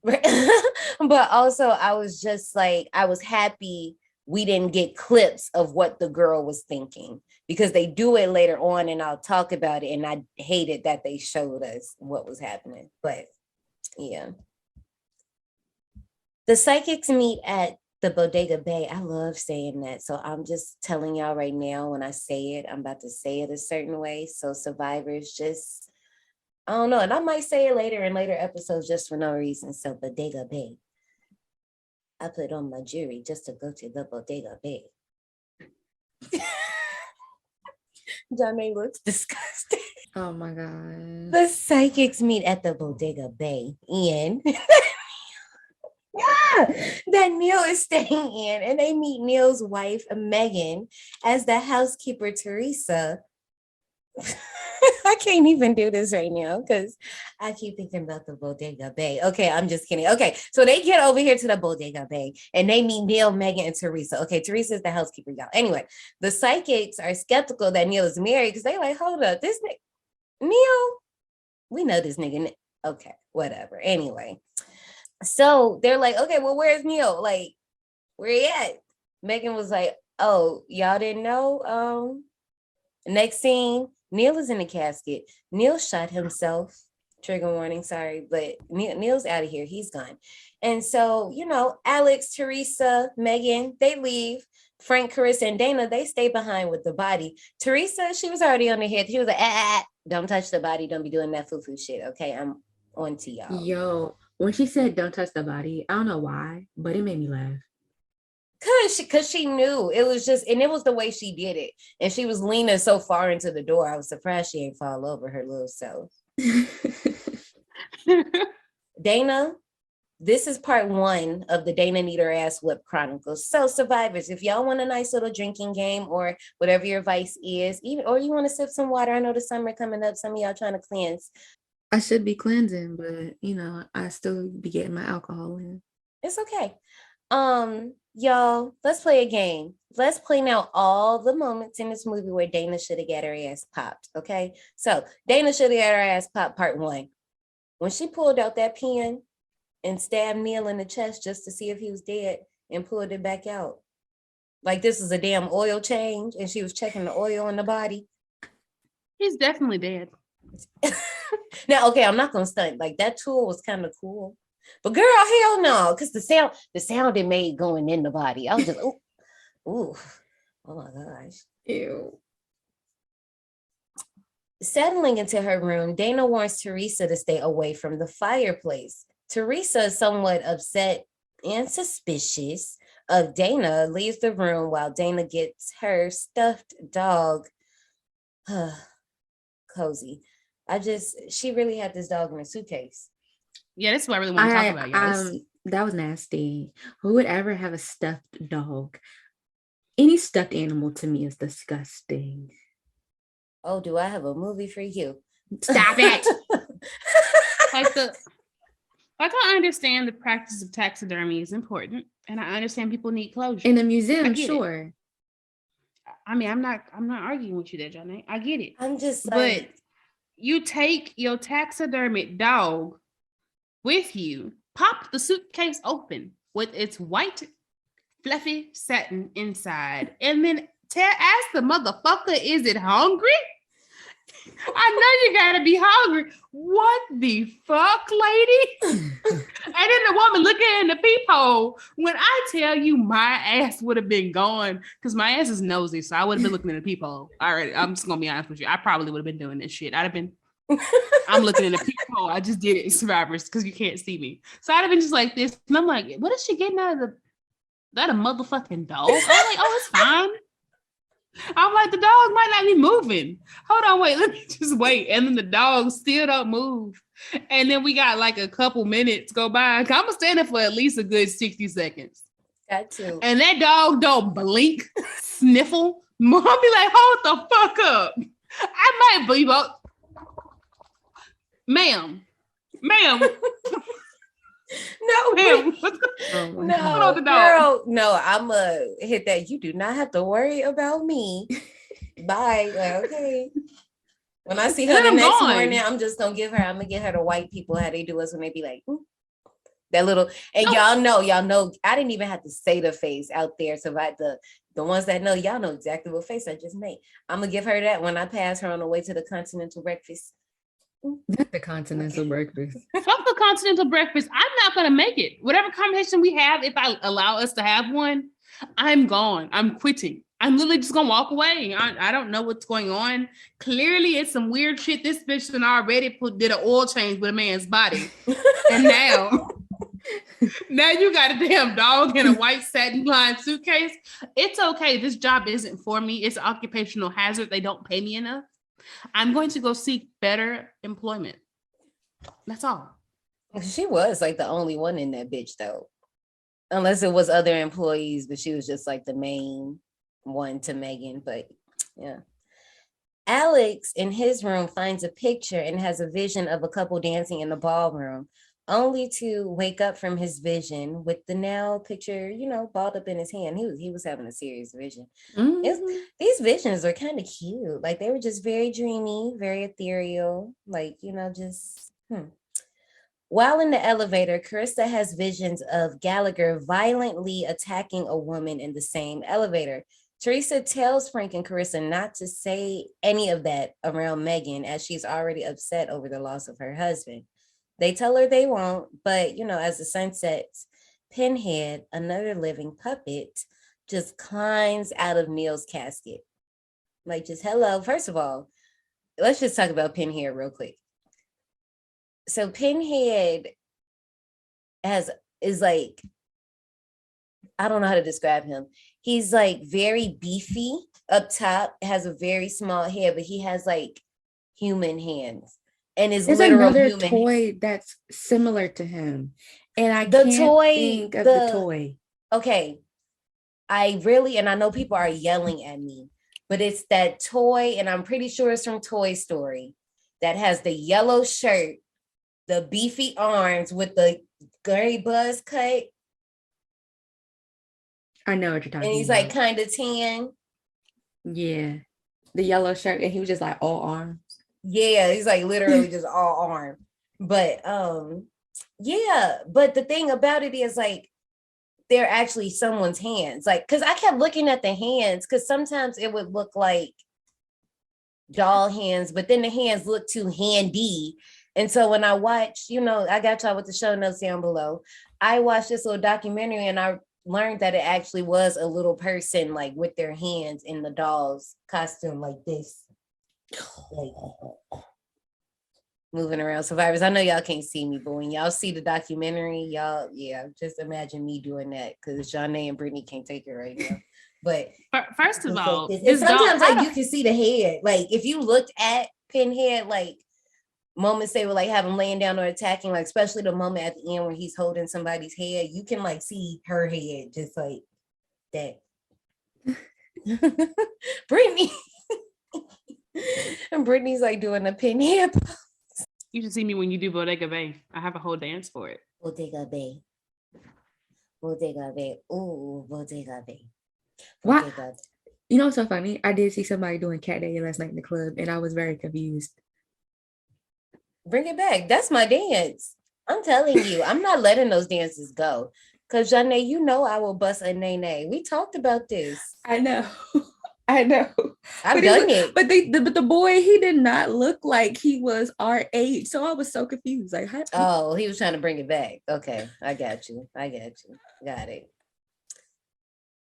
but also I was just like, I was happy we didn't get clips of what the girl was thinking, because they do it later on and I'll talk about it. And I hated that they showed us what was happening. But yeah. The psychics meet at the Bodega Bay. I love saying that. So I'm just telling y'all right now, when I say it, I'm about to say it a certain way. So survivors, just I don't know. And I might say it later in later episodes just for no reason. So Bodega Bay. I put on my jewelry just to go to the Bodega Bay. Johnny looks disgusting. Oh my God. The psychics meet at the Bodega Bay Inn. That Neil is staying in, and they meet Neil's wife, Megan, as the housekeeper, Teresa. I can't even do this right now because I keep thinking about the Bodega Bay. Okay, I'm just kidding. Okay, so they get over here to the Bodega Bay and they meet Neil, Megan, and Teresa. Okay, Teresa is the housekeeper, y'all. Anyway, the psychics are skeptical that Neil is married because they like, hold up, this Neil, we know this nigga. Okay, whatever. Anyway, so they're like, okay, well, where's Neil? Like, where he at? Megan was like, oh, y'all didn't know? Next scene, Neil is in the casket. Neil shot himself. Trigger warning, sorry, but Neil's out of here. He's gone. And so, you know, Alex, Teresa, Megan, they leave. Frank, Carissa, and Dana, they stay behind with the body. Teresa, she was already on the head. She was like, don't touch the body. Don't be doing that foo-foo shit. Okay, I'm on to y'all. Yo, when she said don't touch the body, I don't know why, but it made me laugh. Cause she knew it was just, and it was the way she did it. And she was leaning so far into the door. I was surprised she ain't fall over her little self. Dana, this is part 1 of the Dana Need Her Ass Whip Chronicles. So survivors, if y'all want a nice little drinking game or whatever your vice is, even or you want to sip some water. I know the summer coming up. Some of y'all trying to cleanse. I should be cleansing, but you know, I still be getting my alcohol in. It's okay. Y'all, let's play a game. Let's play now all the moments in this movie where Dana should have got her ass popped. Okay, so Dana should have got her ass popped. Part 1, when she pulled out that pen and stabbed Neil in the chest just to see if he was dead and pulled it back out, like this is a damn oil change, and she was checking the oil in the body. He's definitely dead. Now, okay, I'm not gonna stunt. Like that tool was kind of cool. But girl, hell no, because the sound it made going in the body. I was just, oh my gosh. Ew. Settling into her room, Dana wants Teresa to stay away from the fireplace. Teresa is somewhat upset and suspicious of Dana, leaves the room while Dana gets her stuffed dog cozy. She really had this dog in a suitcase. Yeah, that's what I really want to talk about, y'all. That was nasty. Who would ever have a stuffed dog? Any stuffed animal to me is disgusting. Oh, do I have a movie for you? Stop it. I understand the practice of taxidermy is important, and I understand people need closure. In a museum, sure. I mean, I'm not arguing with you there, Johnny. I get it. I'm just like, but you take your taxidermic dog with you, pop the suitcase open with its white, fluffy satin inside, and then ask the motherfucker, is it hungry? I know you gotta be hungry. What the fuck, lady? And then the woman looking in the peephole. When I tell you my ass would have been gone, because my ass is nosy, so I would have been looking in the peephole. All right, I'm just gonna be honest with you. I probably would have been doing this shit. I'm looking in the peephole. I just did it in Survivors because you can't see me. So I'd have been just like this. And I'm like, what is she getting out of that a motherfucking dog? I'm like, oh, it's fine. I'm like, the dog might not be moving. Hold on, wait, let me just wait. And then the dog still don't move. And then we got like a couple minutes go by. I'm gonna stand there for at least a good 60 seconds. Got to. And that dog don't blink, sniffle. Mom be like, hold the fuck up. I might bleep up. Ma'am. No, ma'am. No, girl. No, I'm hit that. You do not have to worry about me. Bye. Like, okay. When I see her the next morning, I'm gonna get her the white people how they do us when they be like that little. And y'all know. I didn't even have to say the face out there. So the ones that know, y'all know exactly what face I just made. I'm gonna give her that when I pass her on the way to the continental breakfast. Not the continental breakfast. Fuck the continental breakfast. I'm not gonna make it. Whatever conversation we have, if I allow us to have one, I'm gone. I'm quitting. I'm literally just gonna walk away. I don't know what's going on. Clearly, it's some weird shit. This bitch done already did an oil change with a man's body, and now you got a damn dog in a white satin lined suitcase. It's okay. This job isn't for me. It's an occupational hazard. They don't pay me enough. I'm going to go seek better employment. That's all. She was like the only one in that bitch though, unless it was other employees, but she was just like the main one to Megan. But yeah, Alex in his room finds a picture and has a vision of a couple dancing in the ballroom, only to wake up from his vision with the now picture, balled up in his hand. He was having a serious vision. These visions are kind of cute. Like they were just very dreamy, very ethereal. Like, just While in the elevator, Carissa has visions of Gallagher violently attacking a woman in the same elevator. Teresa tells Frank and Carissa not to say any of that around Megan, as she's already upset over the loss of her husband. They tell her they won't, but, as the sun sets, Pinhead, another living puppet, just climbs out of Neil's casket. Like, just hello. First of all, let's just talk about Pinhead real quick. So Pinhead is like, I don't know how to describe him. He's like very beefy up top, has a very small head, but he has like human hands. And is There's literal another human toy that's similar to him. And I can't think of the toy. Okay. And I know people are yelling at me, but it's that toy, and I'm pretty sure it's from Toy Story, that has the yellow shirt, the beefy arms with the gray buzz cut. I know what you're talking about. And he's like kind of tan. Yeah. The yellow shirt, and he was just like all arms. Yeah, he's like literally just all arm. But yeah, but the thing about it is like they're actually someone's hands. Like, because I kept looking at the hands, because sometimes it would look like doll hands, but then the hands look too handy. And so when I watched, I got y'all with the show notes down below. I watched this little documentary and I learned that it actually was a little person like with their hands in the doll's costume like this. Like moving around. Survivors, I know y'all can't see me, but when y'all see the documentary, y'all, just imagine me doing that, because Janae and Brittany can't take it right now. But first of all, sometimes like you can see the head. Like if you looked at Pinhead, like moments they were like have him laying down or attacking, like especially the moment at the end where he's holding somebody's head, you can like see her head just like that. Brittany. And Brittany's like doing a Pinhead. You should see me when you do Bodega Bay. I have a whole dance for it. Bodega Bay. Bodega Bay. Ooh, Bodega Bay. What? You know what's so funny? I did see somebody doing cat day last night in the club, and I was very confused. Bring it back. That's my dance. I'm telling you, I'm not letting those dances go. Because Janae, I will bust a nay-nay. We talked about this. I know. I've done it. But the boy, he did not look like he was our age. So I was so confused. Like, oh, he was trying to bring it back. Okay, I got you. Got it.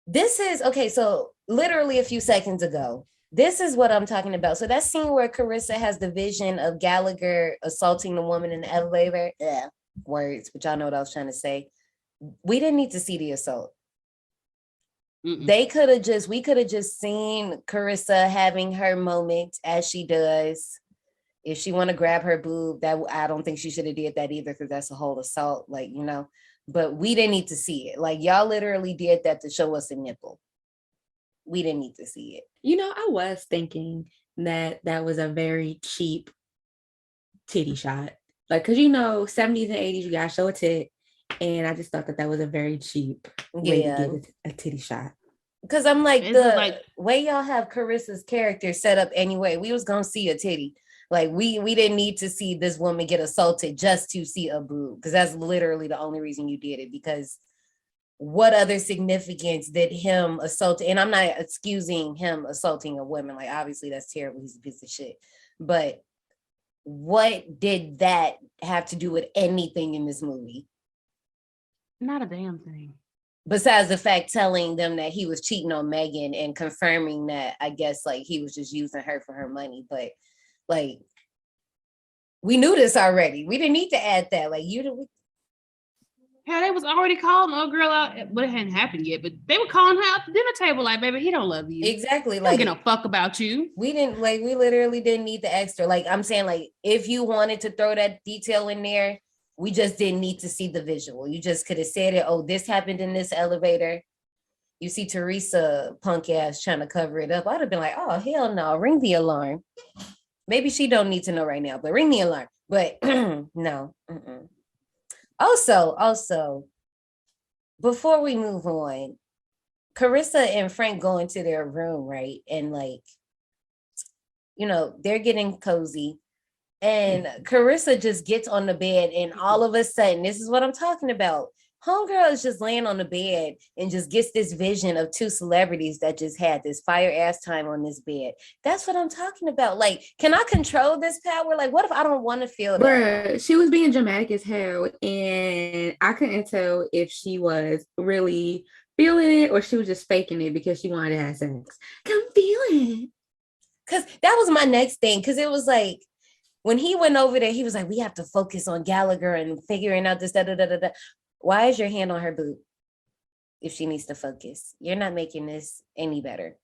This is, okay, so literally a few seconds ago, this is what I'm talking about. So that scene where Carissa has the vision of Gallagher assaulting the woman in the elevator. Yeah, words, but y'all know what I was trying to say. We didn't need to see the assault. We could have just seen Carissa having her moment as she does. If she want to grab her boob, that I don't think she should have did that either, because that's a whole assault, like, but we didn't need to see it. Like, y'all literally did that to show us a nipple. We didn't need to see it. I was thinking that was a very cheap titty shot. Like, because 70s and 80s, you gotta show a tit. And I just thought that was a very cheap way to give a titty shot. Because I'm like, way y'all have Carissa's character set up anyway, we was gonna see a titty. Like, we didn't need to see this woman get assaulted just to see a boob, because that's literally the only reason you did it. Because what other significance did him assaulting? And I'm not excusing him assaulting a woman. Like, obviously that's terrible. He's a piece of shit. But what did that have to do with anything in this movie? Not a damn thing. besides the fact telling them that he was cheating on Megan and confirming that I guess like he was just using her for her money. But like we knew this already. We didn't need to add that. Like Hell, they was already calling the old girl out, but it hadn't happened yet. But they were calling her at the dinner table, like, baby, he don't love you. Exactly. He like, don't give a fuck about you. We literally didn't need the extra. Like, I'm saying, like, if you wanted to throw that detail in there, we just didn't need to see the visual. You just could have said it. Oh, this happened in this elevator. You see Teresa punk ass trying to cover it up. I'd have been like, oh, hell no, ring the alarm. Maybe she don't need to know right now, but ring the alarm. But no. Mm-mm. Also, before we move on, Carissa and Frank go into their room, right? And like, you know, they're getting cozy. And Carissa just gets on the bed, and all of a sudden, this is what I'm talking about. Homegirl is just laying on the bed and just gets this vision of two celebrities that just had this fire ass time on this bed. That's what I'm talking about. Like, can I control this power? Like, what if I don't want to feel that? Bruh, she was being dramatic as hell, and I couldn't tell if she was really feeling it or she was just faking it because she wanted to have sex. Come feel it. Because that was my next thing. Because it was like, when he went over there, he was like, we have to focus on Gallagher and figuring out this, da-da-da-da-da. Why is your hand on her boob if she needs to focus? You're not making this any better.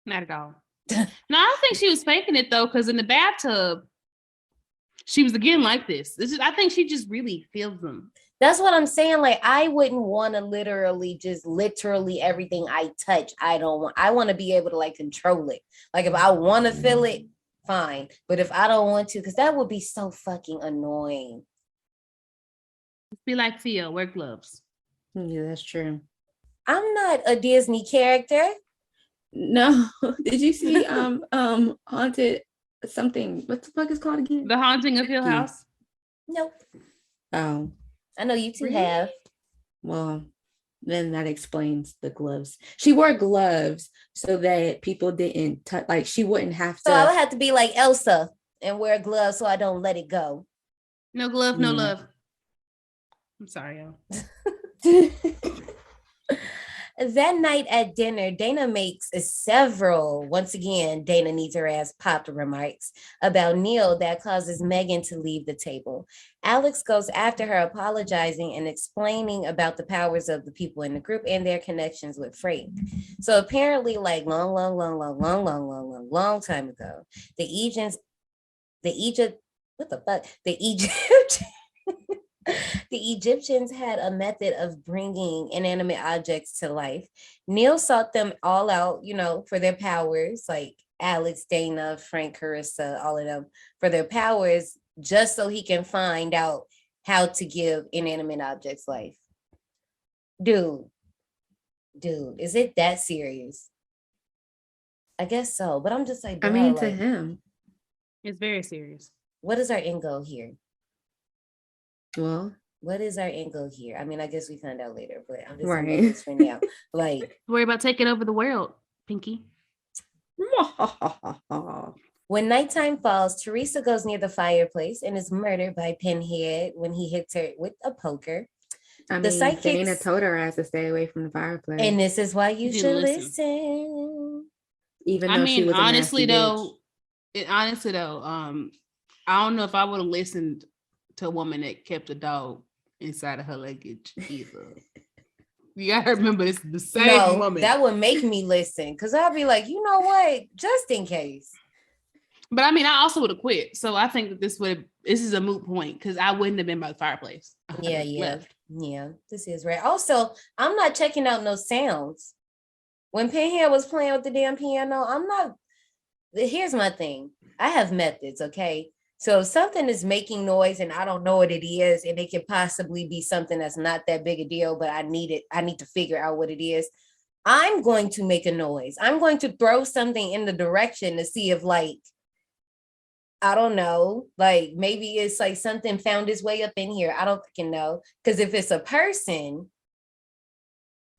Not at all. No, I don't think she was faking it, though, because in the bathtub, she was again like this. I think she just really feels them. That's what I'm saying. Like, I wouldn't want to literally everything I touch, I want to be able to, like, control it. Like, if I want to feel it, fine. But if I don't want to, because that would be so fucking annoying. Be like Theo, wear gloves. Yeah, that's true. I'm not a Disney character. No. Did you see Haunted something? What the fuck is called again? The Haunting of Hill House? Nope. Oh. I know you two really? have. Well, then that explains the gloves. She wore gloves so that people didn't touch, like she wouldn't have to. So I would have to be like Elsa and wear gloves so I don't let it go. No glove, no love. I'm sorry, y'all. That night at dinner, Dana makes once again, Dana needs her ass popped remarks about Neil that causes Megan to leave the table. Alex goes after her, apologizing and explaining about the powers of the people in the group and their connections with Frank. So apparently, like long time ago, the Egyptians had a method of bringing inanimate objects to life. Neil sought them all out, you know, for their powers, like Alex, Dana, Frank, Carissa, all of them, for their powers, just so he can find out how to give inanimate objects life. Dude, is it that serious? I guess so, but I'm just like, bro, I mean, to him, it's very serious. What is our end goal here? Well, what is our end goal here? I mean, I guess we find out later, but I'm just right. saying this for now. Like, worry about taking over the world, Pinky. When nighttime falls, Teresa goes near the fireplace and is murdered by Pinhead when he hits her with a poker. I mean, Dana told her ass to stay away from the fireplace. And this is why you should listen. Even though she was honestly though, I don't know if I would have listened to a woman that kept a dog inside of her luggage either. You gotta remember, it's the same woman. That would make me listen, because I'll be like, you know what, just in case. But I mean, I also would have quit. So I think that this is a moot point, because I wouldn't have been by the fireplace. Yeah, this is right. Also, I'm not checking out no sounds. When Pinhead was playing with the damn piano, here's my thing. I have methods, okay? So if something is making noise and I don't know what it is, and it could possibly be something that's not that big a deal, but I need to figure out what it is, I'm going to make a noise. I'm going to throw something in the direction to see if, like, I don't know, like maybe it's like something found its way up in here. I don't fucking know. Because if it's a person,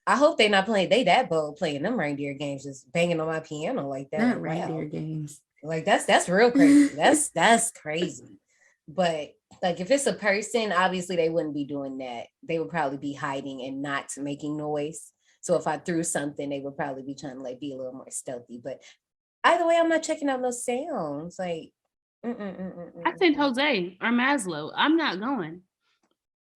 I hope they're not playing, they that bold playing them reindeer games, just banging on my piano like that. Not reindeer games. Like that's real crazy. That's crazy. But Like if it's a person, obviously they wouldn't be doing that. They would probably be hiding and not making noise. So if I threw something, they would probably be trying to like be a little more stealthy. But either way, I'm not checking out no sounds. Like, I sent Jose or Maslow. I'm not going.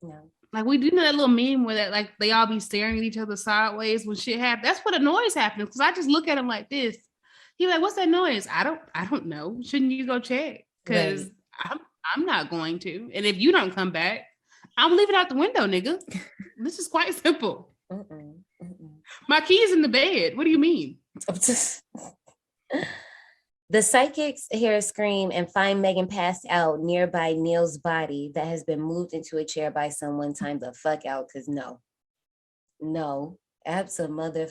no. Like we do know that little meme where that like they all be staring at each other sideways when shit happens. That's what a noise happens. Because I just look at him like this. He like, what's that noise? I don't know. Shouldn't you go check? Because I'm not going to. And if you don't come back, I'm leaving out the window, nigga. This is quite simple. My key's in the bed. What do you mean? The psychics hear a scream and find Megan passed out nearby Neil's body that has been moved into a chair by someone. Time the fuck out, because no, absolutely.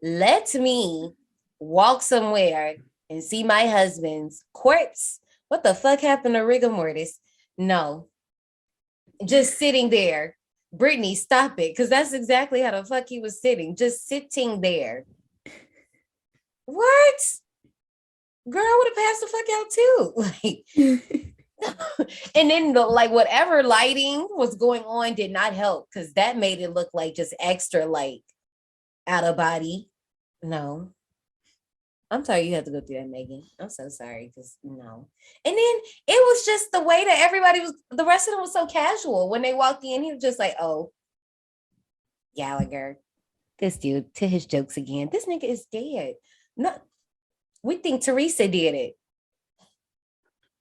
Let me walk somewhere and see my husband's corpse. What the fuck happened to rigor mortis? No, just sitting there. Brittany, stop it, because that's exactly how the fuck he was sitting, just sitting there. What? Girl, I would have passed the fuck out too. Like, and then whatever lighting was going on did not help because that made it look like just extra like out of body. No. I'm sorry you had to go through that, Megan. I'm so sorry because no. And then it was just the way that the rest of them was so casual. When they walked in, he was just like, oh, Gallagher, this dude to his jokes again. This nigga is dead. No. We think Teresa did it.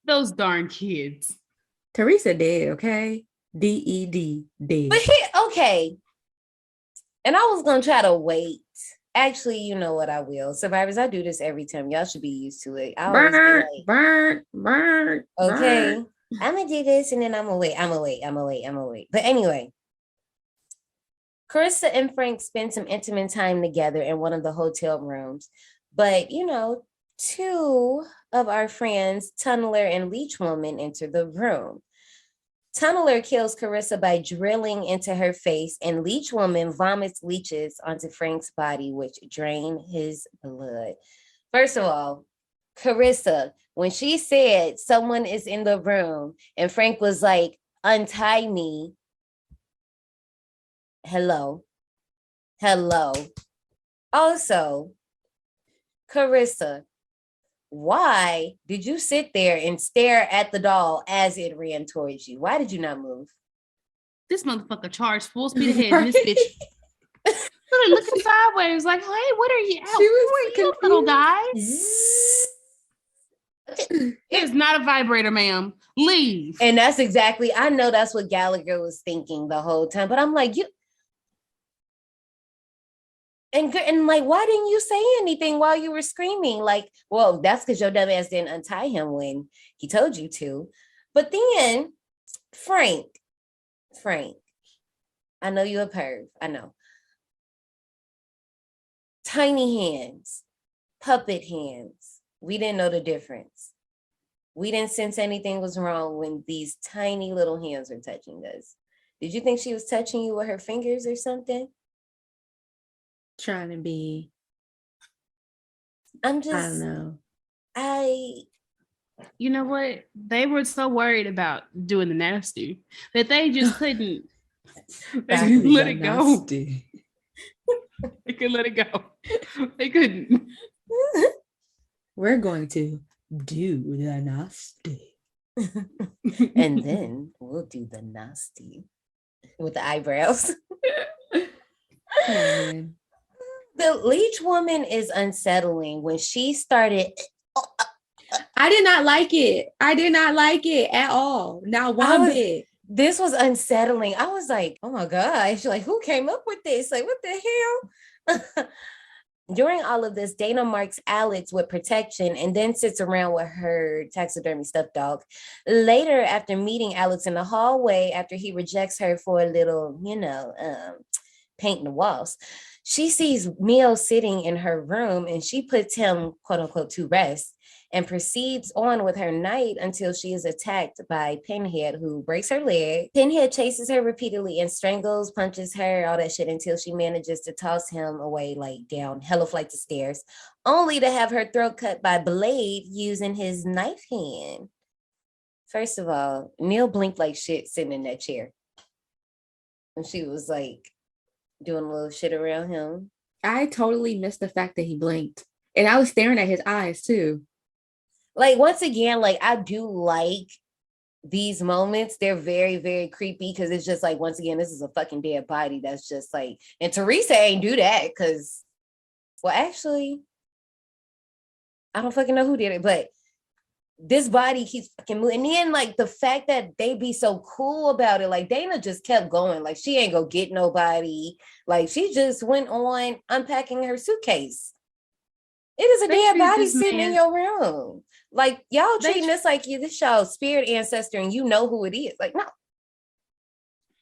Those darn kids. Teresa dead, okay? D-E-D, dead. But okay. And I was going to try to wait. Actually, you know what? I will. Survivors, I do this every time. Y'all should be used to it. Burn. Okay. I'm going to do this and then I'm going to wait. But anyway. Carissa and Frank spend some intimate time together in one of the hotel rooms. But, two of our friends, Tunneler and Leech Woman, enter the room. Tunneler kills Carissa by drilling into her face, and Leech Woman vomits leeches onto Frank's body, which drain his blood. First of all, Carissa, when she said someone is in the room, and Frank was like, untie me. Hello. Also, Carissa, why did you sit there and stare at the doll as it ran towards you? Why did you not move? This motherfucker charged full speed ahead. And this bitch looking sideways like, hey, what are you? Who are you, little guy? It's not a vibrator, ma'am. Leave. And that's exactly, I know that's what Gallagher was thinking the whole time. But I'm like, And like, why didn't you say anything while you were screaming? Like, well, that's because your dumb ass didn't untie him when he told you to. But then, Frank, I know you're a perv. I know. Tiny hands, puppet hands. We didn't know the difference. We didn't sense anything was wrong when these tiny little hands were touching us. Did you think she was touching you with her fingers or something? Trying to be. I don't know. You know what? They were so worried about doing the nasty that they just couldn't. They let it go. They could let it go. They couldn't. We're going to do the nasty. And then we'll do the nasty with the eyebrows. Man. The Leech Woman is unsettling. When she started, I did not like it. I did not like it at all. Not one bit. This was unsettling. I was like, oh my gosh, like who came up with this? Like, what the hell? During all of this, Dana marks Alex with protection and then sits around with her taxidermy stuffed dog. Later, after meeting Alex in the hallway, after he rejects her for a little, painting the walls, she sees Mio sitting in her room and she puts him, quote unquote, to rest and proceeds on with her night until she is attacked by Pinhead, who breaks her leg. Pinhead chases her repeatedly and strangles, punches her, all that shit, until she manages to toss him away, like down hella flights of stairs, only to have her throat cut by Blade using his knife hand. First of all, Neil blinked like shit sitting in that chair. And she was like doing a little shit around him. I totally missed the fact that he blinked. And I was staring at his eyes too. Like, once again, like, I do like these moments. They're very, very creepy because it's just like, once again, this is a fucking dead body that's just like, and Teresa ain't do that because, well, actually, I don't fucking know who did it, but this body keeps fucking moving. And then, like, the fact that they be so cool about it, like, Dana just kept going. Like, she ain't go get nobody. Like, she just went on unpacking her suitcase. It is a dead body sitting in your room. Like, y'all treating this like this y'all's spirit ancestor and you know who it is. Like, no.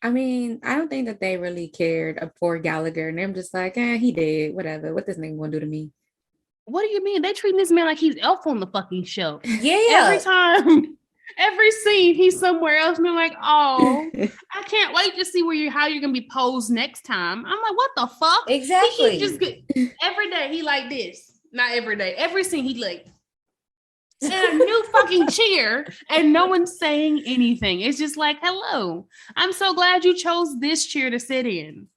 I mean, I don't think that they really cared for Gallagher. And I'm just like, he dead. Whatever. What this nigga gonna do to me? What do you mean? They treating this man like he's Elf on the fucking show. Yeah. Every time, every scene, he's somewhere else. And they're like, oh, I can't wait to see how you're gonna be posed next time. I'm like, what the fuck? Exactly. He just every day he like this. Not every day. Every scene he like in a new fucking chair and no one's saying anything. It's just like, hello. I'm so glad you chose this chair to sit in.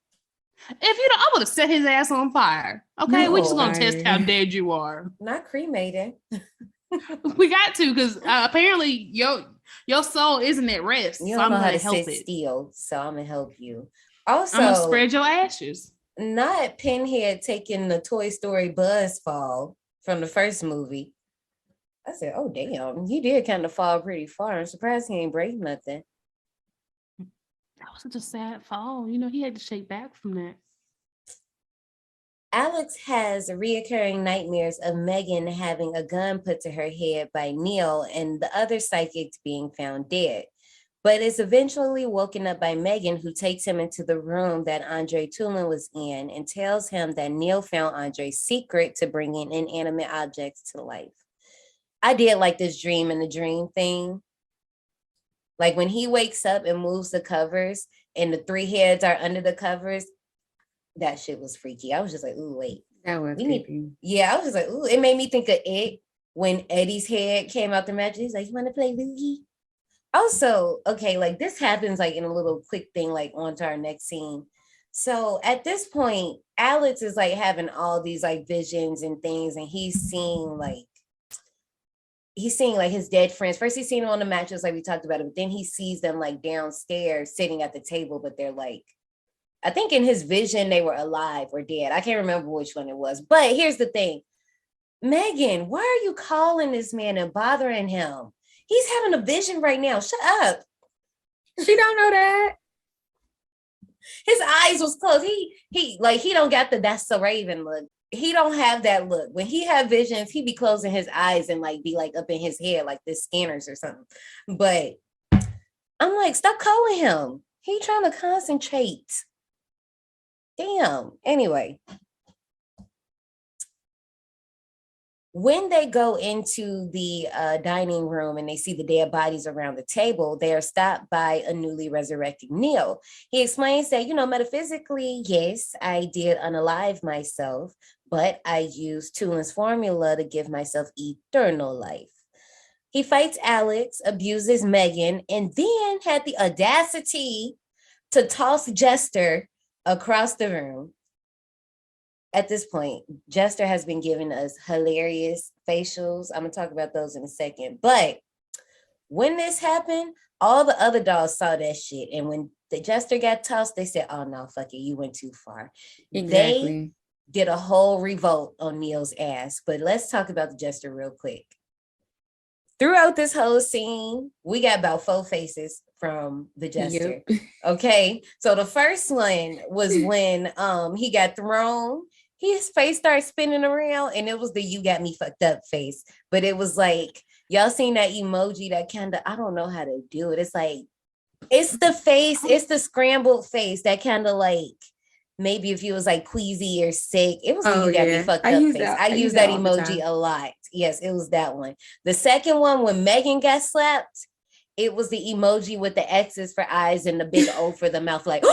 If you don't, I would have set his ass on fire. Okay, No, we're just gonna test how dead you are. Not cremated. We got to, because apparently your soul isn't at rest. You so don't I'm know how gonna to help sit it. still, so I'm gonna help you. Also, I'm gonna spread your ashes. Not Pinhead taking the Toy Story buzz fall from the first movie. I said, oh damn, he did kind of fall pretty far. I'm surprised he ain't break nothing. That was such a sad fall. You know, he had to shake back from that. Alex has reoccurring nightmares of Megan having a gun put to her head by Neil and the other psychics being found dead, but is eventually woken up by Megan, who takes him into the room that Andre Toulon was in and tells him that Neil found Andre's secret to bringing inanimate objects to life. I did like this dream in the dream thing. Like when he wakes up and moves the covers and the three heads are under the covers, that shit was freaky. I was just like, ooh, wait. That was creepy. Yeah, I was just like, ooh, it made me think of it when Eddie's head came out the mattress. He's like, you want to play Loogie? Also, okay, like this happens like in a little quick thing, like on to our next scene. So at this point, Alex is like having all these like visions and things, and he's seeing like his dead friends. First he's seeing them on the mattress, like we talked about it, but then he sees them like downstairs sitting at the table, but they're like, I think in his vision they were alive or dead. I can't remember which one it was. But here's the thing. Megan, why are you calling this man and bothering him? He's having a vision right now. Shut up. She don't know that. His eyes was closed. He don't got the that's the Raven look. He don't have that look. When he have visions, he be closing his eyes and like be like up in his head like this scanners or something. But I'm like, stop calling him. He trying to concentrate. Damn. Anyway. When they go into the dining room and they see the dead bodies around the table, they are stopped by a newly resurrected Neil. He explains that, metaphysically, yes, I did unalive myself, but I used Toulon's formula to give myself eternal life. He fights Alex, abuses Megan, and then had the audacity to toss Jester across the room. At this point, Jester has been giving us hilarious facials. I'm going to talk about those in a second. But when this happened, all the other dolls saw that shit. And when the Jester got tossed, they said, oh, no, fuck it. You went too far. Exactly. They did a whole revolt on Neil's ass. But let's talk about the Jester real quick. Throughout this whole scene, we got about 4 faces from the Jester. Yep. Okay. So the first one was when he got thrown. His face started spinning around and it was the you got me fucked up face. But it was like, y'all seen that emoji that kind of, I don't know how to do it. It's like, it's the face, it's the scrambled face that kind of like, maybe if you was like queasy or sick, it was the you got me fucked up face. I use that emoji a lot. Yes, it was that one. The second one, when Megan got slapped, it was the emoji with the X's for eyes and the big O for the mouth, like,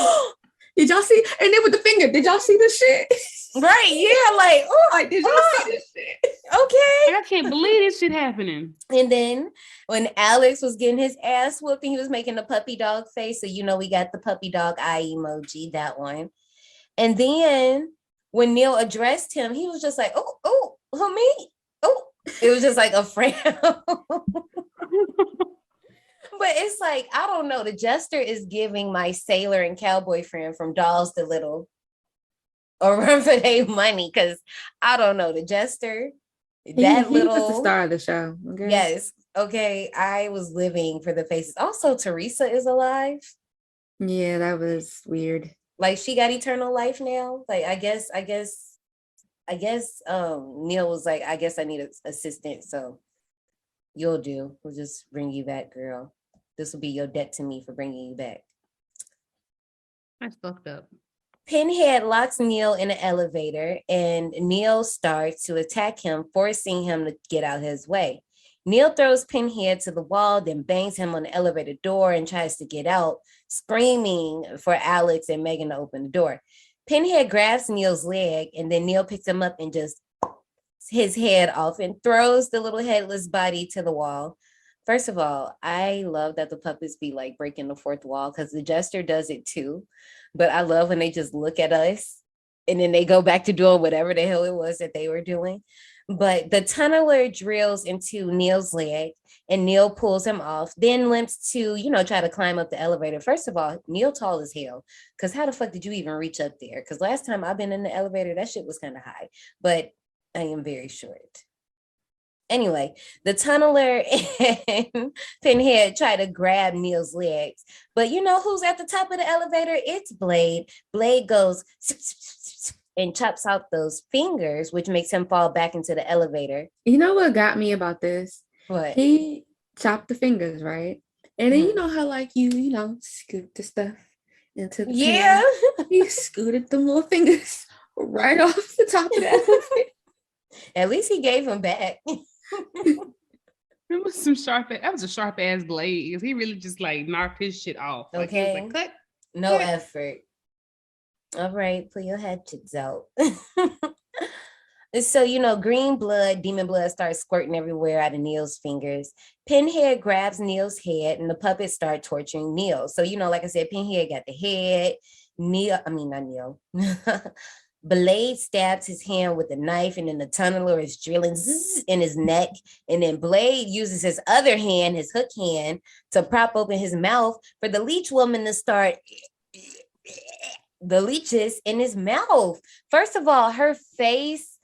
did y'all see? And then with the finger, did y'all see the shit? Right? Yeah, like, oh, Like, did you see this shit? okay. I can't believe this shit happening. And then when Alex was getting his ass whooped and he was making the puppy dog face, so we got the puppy dog eye emoji, that one. And then when Neil addressed him, he was just like, oh, who me? Oh, it was just like a friend. But it's like, I don't know. The jester is giving my sailor and cowboy friend from Dolls to Little a run for their money, because I don't know. The jester, He was the little star of the show. Okay? yes, okay. I was living for the faces. Also, Teresa is alive. Yeah, that was weird. Like, she got eternal life now. Like, I guess Neil was like, I guess I need an assistant, so you'll do. We'll just bring you back, girl. This will be your debt to me for bringing you back. That's fucked up. Pinhead locks Neil in an elevator, and Neil starts to attack him, forcing him to get out his way. Neil throws Pinhead to the wall, then bangs him on the elevator door and tries to get out, screaming for Alex and Megan to open the door. Pinhead grabs Neil's leg, and then Neil picks him up and just his head off and throws the little headless body to the wall. First of all, I love that the puppets be like breaking the fourth wall, because the jester does it too. But I love when they just look at us and then they go back to doing whatever the hell it was that they were doing. But the tunneler drills into Neil's leg and Neil pulls him off, then limps to, try to climb up the elevator. First of all, Neil tall as hell, because how the fuck did you even reach up there? Because last time I've been in the elevator, that shit was kind of high, but I am very short. Anyway, the tunneler and Pinhead try to grab Neil's legs, but you know who's at the top of the elevator? It's Blade. Blade goes and chops out those fingers, which makes him fall back into the elevator. You know what got me about this? What? He chopped the fingers, right? And then you know how like you scoot the stuff into the pan? He scooted them little fingers right off the top of the elevator. At least he gave them back. It was some that was a sharp ass blade, because he really just like knocked his shit off. Like, okay. He was like, cut. No effort. All right, pull your hatchets out. So, green blood, demon blood starts squirting everywhere out of Neil's fingers. Pinhead grabs Neil's head and the puppets start torturing Neil. So, like I said, Pinhead got the head. Not Neil. Blade stabs his hand with a knife, and then the tunneler is drilling in his neck. And then Blade uses his other hand, his hook hand, to prop open his mouth for the leech woman to start the leeches in his mouth. First of all, her face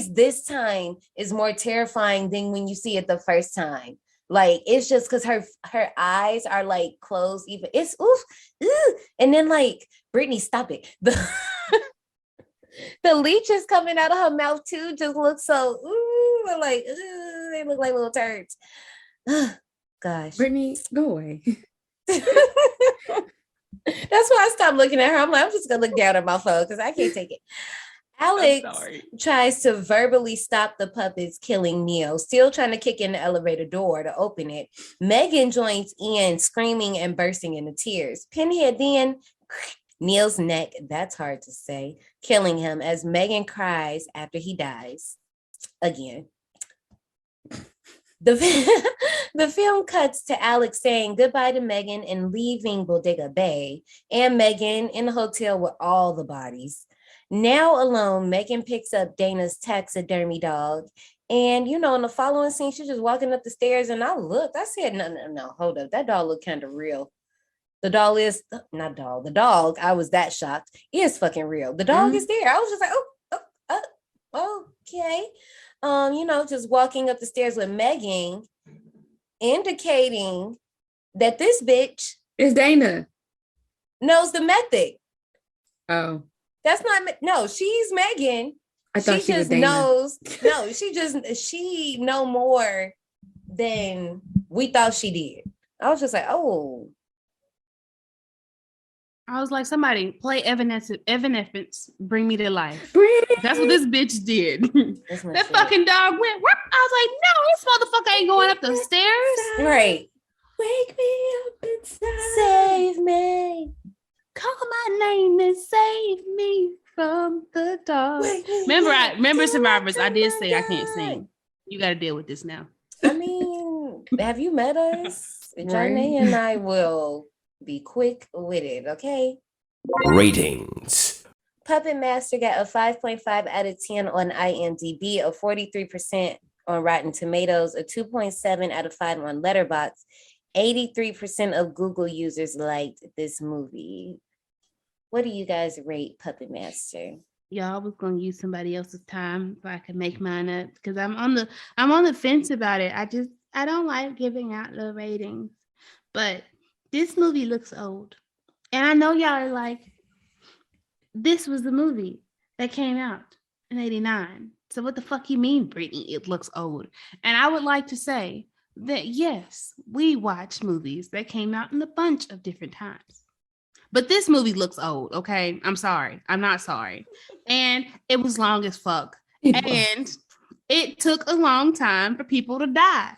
this time is more terrifying than when you see it the first time. Like, it's just because her eyes are like closed. Even it's and then like, Brittany, stop it. The leeches coming out of her mouth too just look so they look like little turds. Gosh, Brittany, go away. That's why I stopped looking at her. I'm just gonna look down at my phone because I can't take it. Alex tries to verbally stop the puppets killing Neil, still trying to kick in the elevator door to open it. Megan joins in, screaming and bursting into tears. Pinhead then Neil's neck, that's hard to say, killing him as Megan cries after he dies. Again. The film cuts to Alex saying goodbye to Megan and leaving Bodega Bay, and Megan in the hotel with all the bodies. Now alone, Megan picks up Dana's taxidermy dog. And, in the following scene, she's just walking up the stairs, and I said, no, hold up. That dog looked kind of real. The dog, I was that shocked, is fucking real. The dog is there. I was just like, okay. Just walking up the stairs with Megan, indicating that this bitch is Dana. Knows the method. Oh. That's not, she's Megan. I thought she just was knows, she know more than we thought she did. I was just like, oh. I was like, somebody play Evanescence, bring me to life. That's what this bitch did. That fucking dog went, whoop. I was like, no, this motherfucker ain't going up the stairs. Right. Wake me up inside. Save me. Call my name and save me from the dark. Remember Survivors. I did say I can't sing. You got to deal with this now. I mean, have you met us? Johnny and I will be quick with it, okay? Ratings. Puppet Master got a 5.5 out of 10 on IMDb, a 43% on Rotten Tomatoes, a 2.7 out of 5 on Letterboxd. 83% of Google users liked this movie. What do you guys rate Puppet Master? Y'all, I was gonna use somebody else's time if I could make mine up because I'm on the fence about it. I don't like giving out the ratings, but this movie looks old, and I know y'all are like, this was the movie that came out in '89. So what the fuck you mean, Brittany? It looks old, and I would like to say that yes, we watch movies that came out in a bunch of different times. But this movie looks old, okay? I'm sorry. I'm not sorry. And it was long as fuck. And it took a long time for people to die.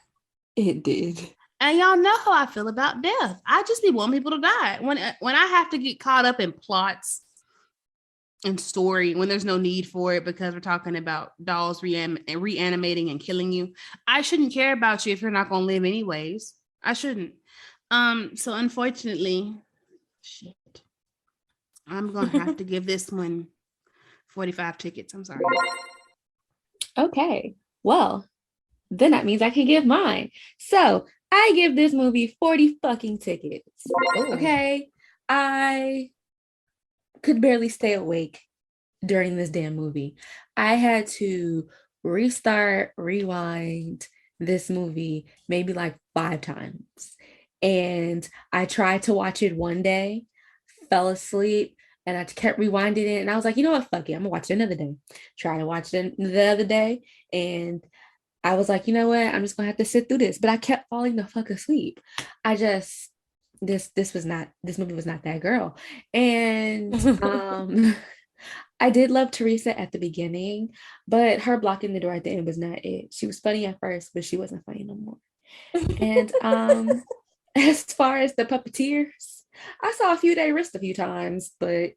It did. And y'all know how I feel about death. I just be wanting people to die. When I have to get caught up in plots and story, when there's no need for it because we're talking about dolls reanimating and killing you, I shouldn't care about you if you're not going to live anyways. I shouldn't. So unfortunately, shit. I'm going to have to give this one 45 tickets. I'm sorry. Okay. Well, then that means I can give mine. So I give this movie 40 fucking tickets. Ooh. Okay. I could barely stay awake during this damn movie. I had to restart, rewind this movie maybe like 5 times. And I tried to watch it one day, fell asleep, and I kept rewinding it. And I was like, you know what? Fuck it. I'm gonna watch it another day. Try to watch it the other day. And I was like, you know what? I'm just gonna have to sit through this. But I kept falling the fuck asleep. This movie was not that girl. And I did love Teresa at the beginning, but her blocking the door at the end was not it. She was funny at first, but she wasn't funny no more. And as far as the puppeteers, I saw a few they wrist a few times, but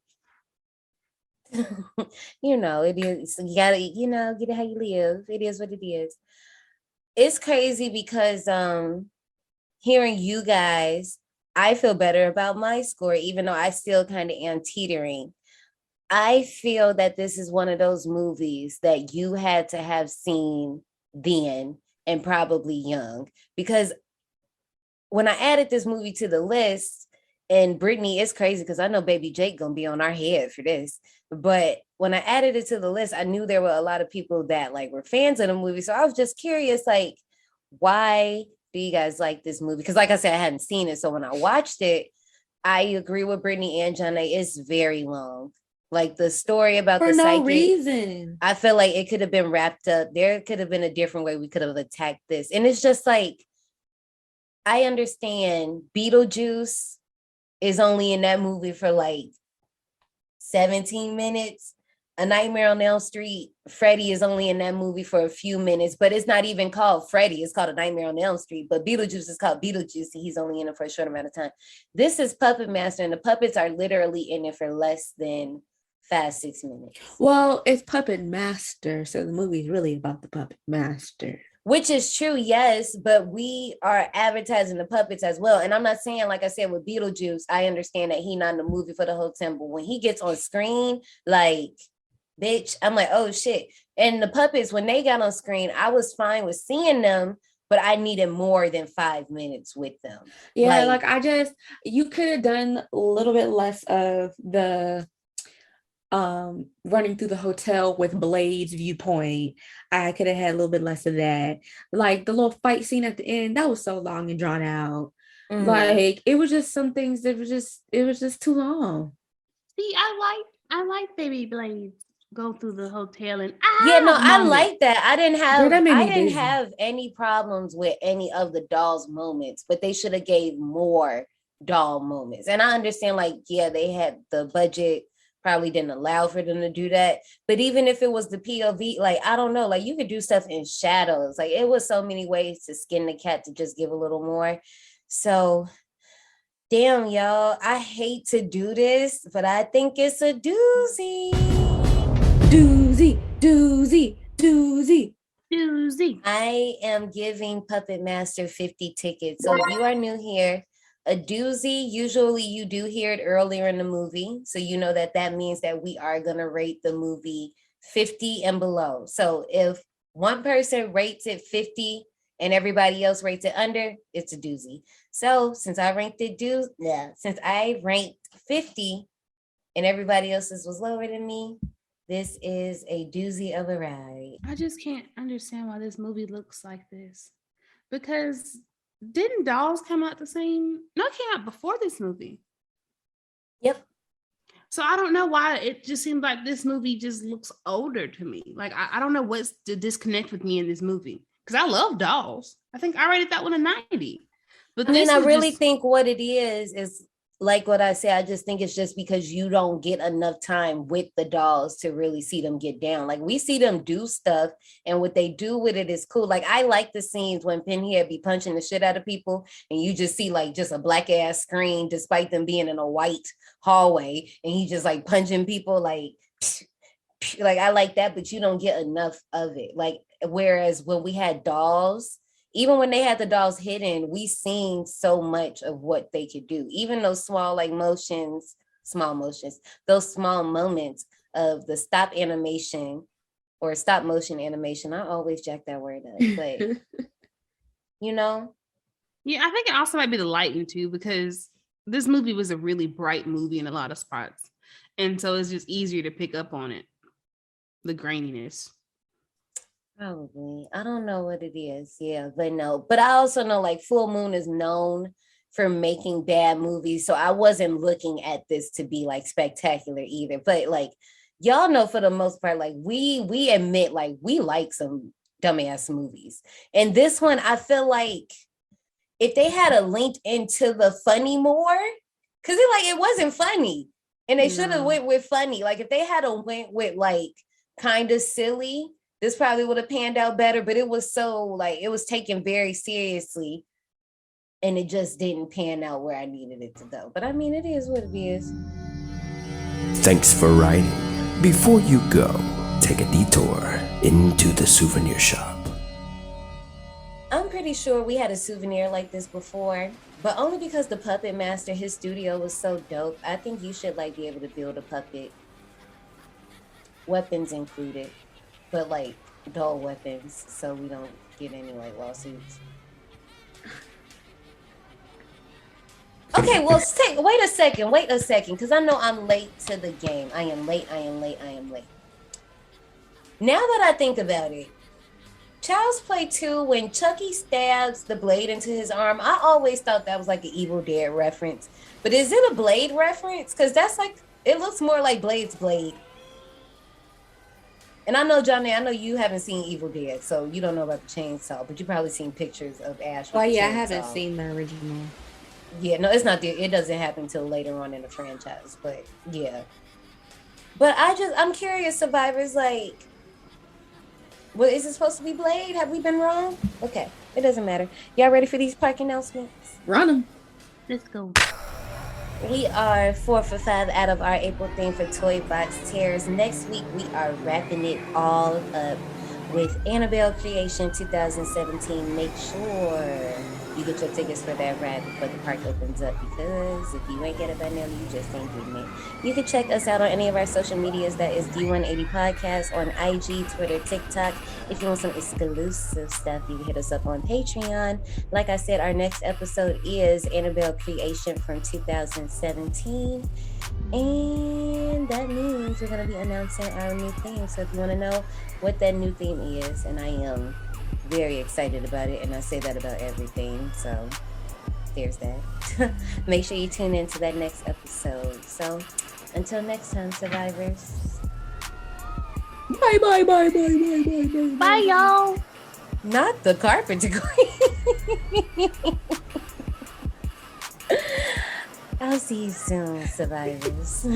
you know, it is, you gotta, you know, get it how you live. It is what it is. It's crazy because hearing you guys, I feel better about my score, even though I still kind of am teetering. I feel that this is one of those movies that you had to have seen then and probably young, because when I added this movie to the list, and Brittany, it's crazy because I know baby Jake gonna be on our head for this, but when I added it to the list, I knew there were a lot of people that like were fans of the movie. So I was just curious, like, why do you guys like this movie? Because like I said, I hadn't seen it. So when I watched it, I agree with Brittany and Johnny. It's very long. Like the story about for the no psychic, reason. I feel like it could have been wrapped up. There could have been a different way we could have attacked this. And it's just like, I understand Beetlejuice is only in that movie for like 17 minutes. A Nightmare on Elm Street, Freddy is only in that movie for a few minutes, but it's not even called Freddy. It's called A Nightmare on Elm Street, but Beetlejuice is called Beetlejuice, and he's only in it for a short amount of time. This is Puppet Master, and the puppets are literally in it for less than 5-6 minutes. Well, it's Puppet Master, so the movie is really about the Puppet Master. Which is true, yes, but we are advertising the puppets as well. And I'm not saying, like I said, with Beetlejuice, I understand that he's not in the movie for the whole time, but when he gets on screen, like, bitch, I'm like, oh shit. And the puppets, when they got on screen, I was fine with seeing them, but I needed more than 5 minutes with them. Yeah, like you could have done a little bit less of the running through the hotel with Blade's viewpoint. I could have had a little bit less of that. Like the little fight scene at the end, that was so long and drawn out. Mm-hmm. Like it was just some things that it was just too long. See, I like Baby Blade go through the hotel and I like that. I didn't have any problems with any of the dolls moments, but they should have gave more doll moments. And I understand, like, yeah, they had the budget probably didn't allow for them to do that. But even if it was the POV, like, I don't know, like you could do stuff in shadows. Like it was so many ways to skin the cat to just give a little more. So damn, y'all, I hate to do this, but I think it's a doozy. Doozy, doozy, doozy. Doozy. I am giving Puppet Master 50 tickets. So if you are new here, a doozy, usually you do hear it earlier in the movie. So you know that means that we are going to rate the movie 50 and below. So if one person rates it 50 and everybody else rates it under, it's a doozy. So since I ranked 50 and everybody else's was lower than me, this is a doozy of a ride. I just can't understand why this movie looks like this. Because didn't Dolls come out the same? No, it came out before this movie. Yep. So I don't know why it just seems like this movie just looks older to me. Like, I don't know what's the disconnect with me in this movie. Because I love Dolls. I think I rated that one a 90. But I really think what it is like what I say, I just think it's just because you don't get enough time with the dolls to really see them get down. Like we see them do stuff and what they do with it is cool. Like I like the scenes when Pinhead be punching the shit out of people and you just see like just a black ass screen despite them being in a white hallway and he just like punching people like I like that, but you don't get enough of it. Like whereas when we had Dolls, even when they had the dolls hidden, we seen so much of what they could do. Even those small motions, those small moments of the stop animation or stop motion animation. I always jack that word up, but you know? Yeah, I think it also might be the lighting too, because this movie was a really bright movie in a lot of spots. And so it's just easier to pick up on it. The graininess. Probably. I don't know what it is. Yeah, but no. But I also know like Full Moon is known for making bad movies. So I wasn't looking at this to be like spectacular either. But like y'all know for the most part, like we admit like we like some dumbass movies. And this one, I feel like if they had a link into the funny more, because it wasn't funny. And they should have went with funny. Like if they had a went with like kind of silly, this probably would have panned out better, but it was so like it was taken very seriously and it just didn't pan out where I needed it to go. But I mean, it is what it is. Thanks for writing. Before you go, take a detour into the souvenir shop. I'm pretty sure we had a souvenir like this before, but only because the Puppet Master, his studio was so dope. I think you should like be able to build a puppet, weapons included. But like dull weapons, so we don't get any like lawsuits. Okay, well, wait a second, because I know I'm late to the game. I am late. Now that I think about it, Child's Play 2, when Chucky stabs the blade into his arm, I always thought that was like an Evil Dead reference. But is it a Blade reference? Because that's like, it looks more like Blade's blade. And I know, Johnny, I know you haven't seen Evil Dead, so you don't know about the chainsaw, but you probably seen pictures of Ash. Oh, yeah, I haven't seen the original. Yeah, no, it's not there. It doesn't happen until later on in the franchise, but yeah. But I'm curious, survivors, like, well, is it supposed to be Blade? Have we been wrong? Okay, it doesn't matter. Y'all ready for these park announcements? Run them. Let's go. We are 4 for 5 out of our April theme for TOYBOX Terrors. Next week, we are wrapping it all up with Annabelle Creation 2017. Make sure you get your tickets for that ride before the park opens up, because if you ain't get it by now, you just ain't getting it. You can check us out on any of our social medias. That is D180 Podcast on IG, Twitter, TikTok. If you want some exclusive stuff, you can hit us up on Patreon. Like I said, our next episode is Annabelle Creation from 2017. And that means we're going to be announcing our new theme. So if you want to know what that new theme is, and I am very excited about it, and I say that about everything, so there's that. Make sure you tune into that next episode. So until next time, survivors. Bye, y'all. Not the Carpenter Queen. I'll see you soon, survivors.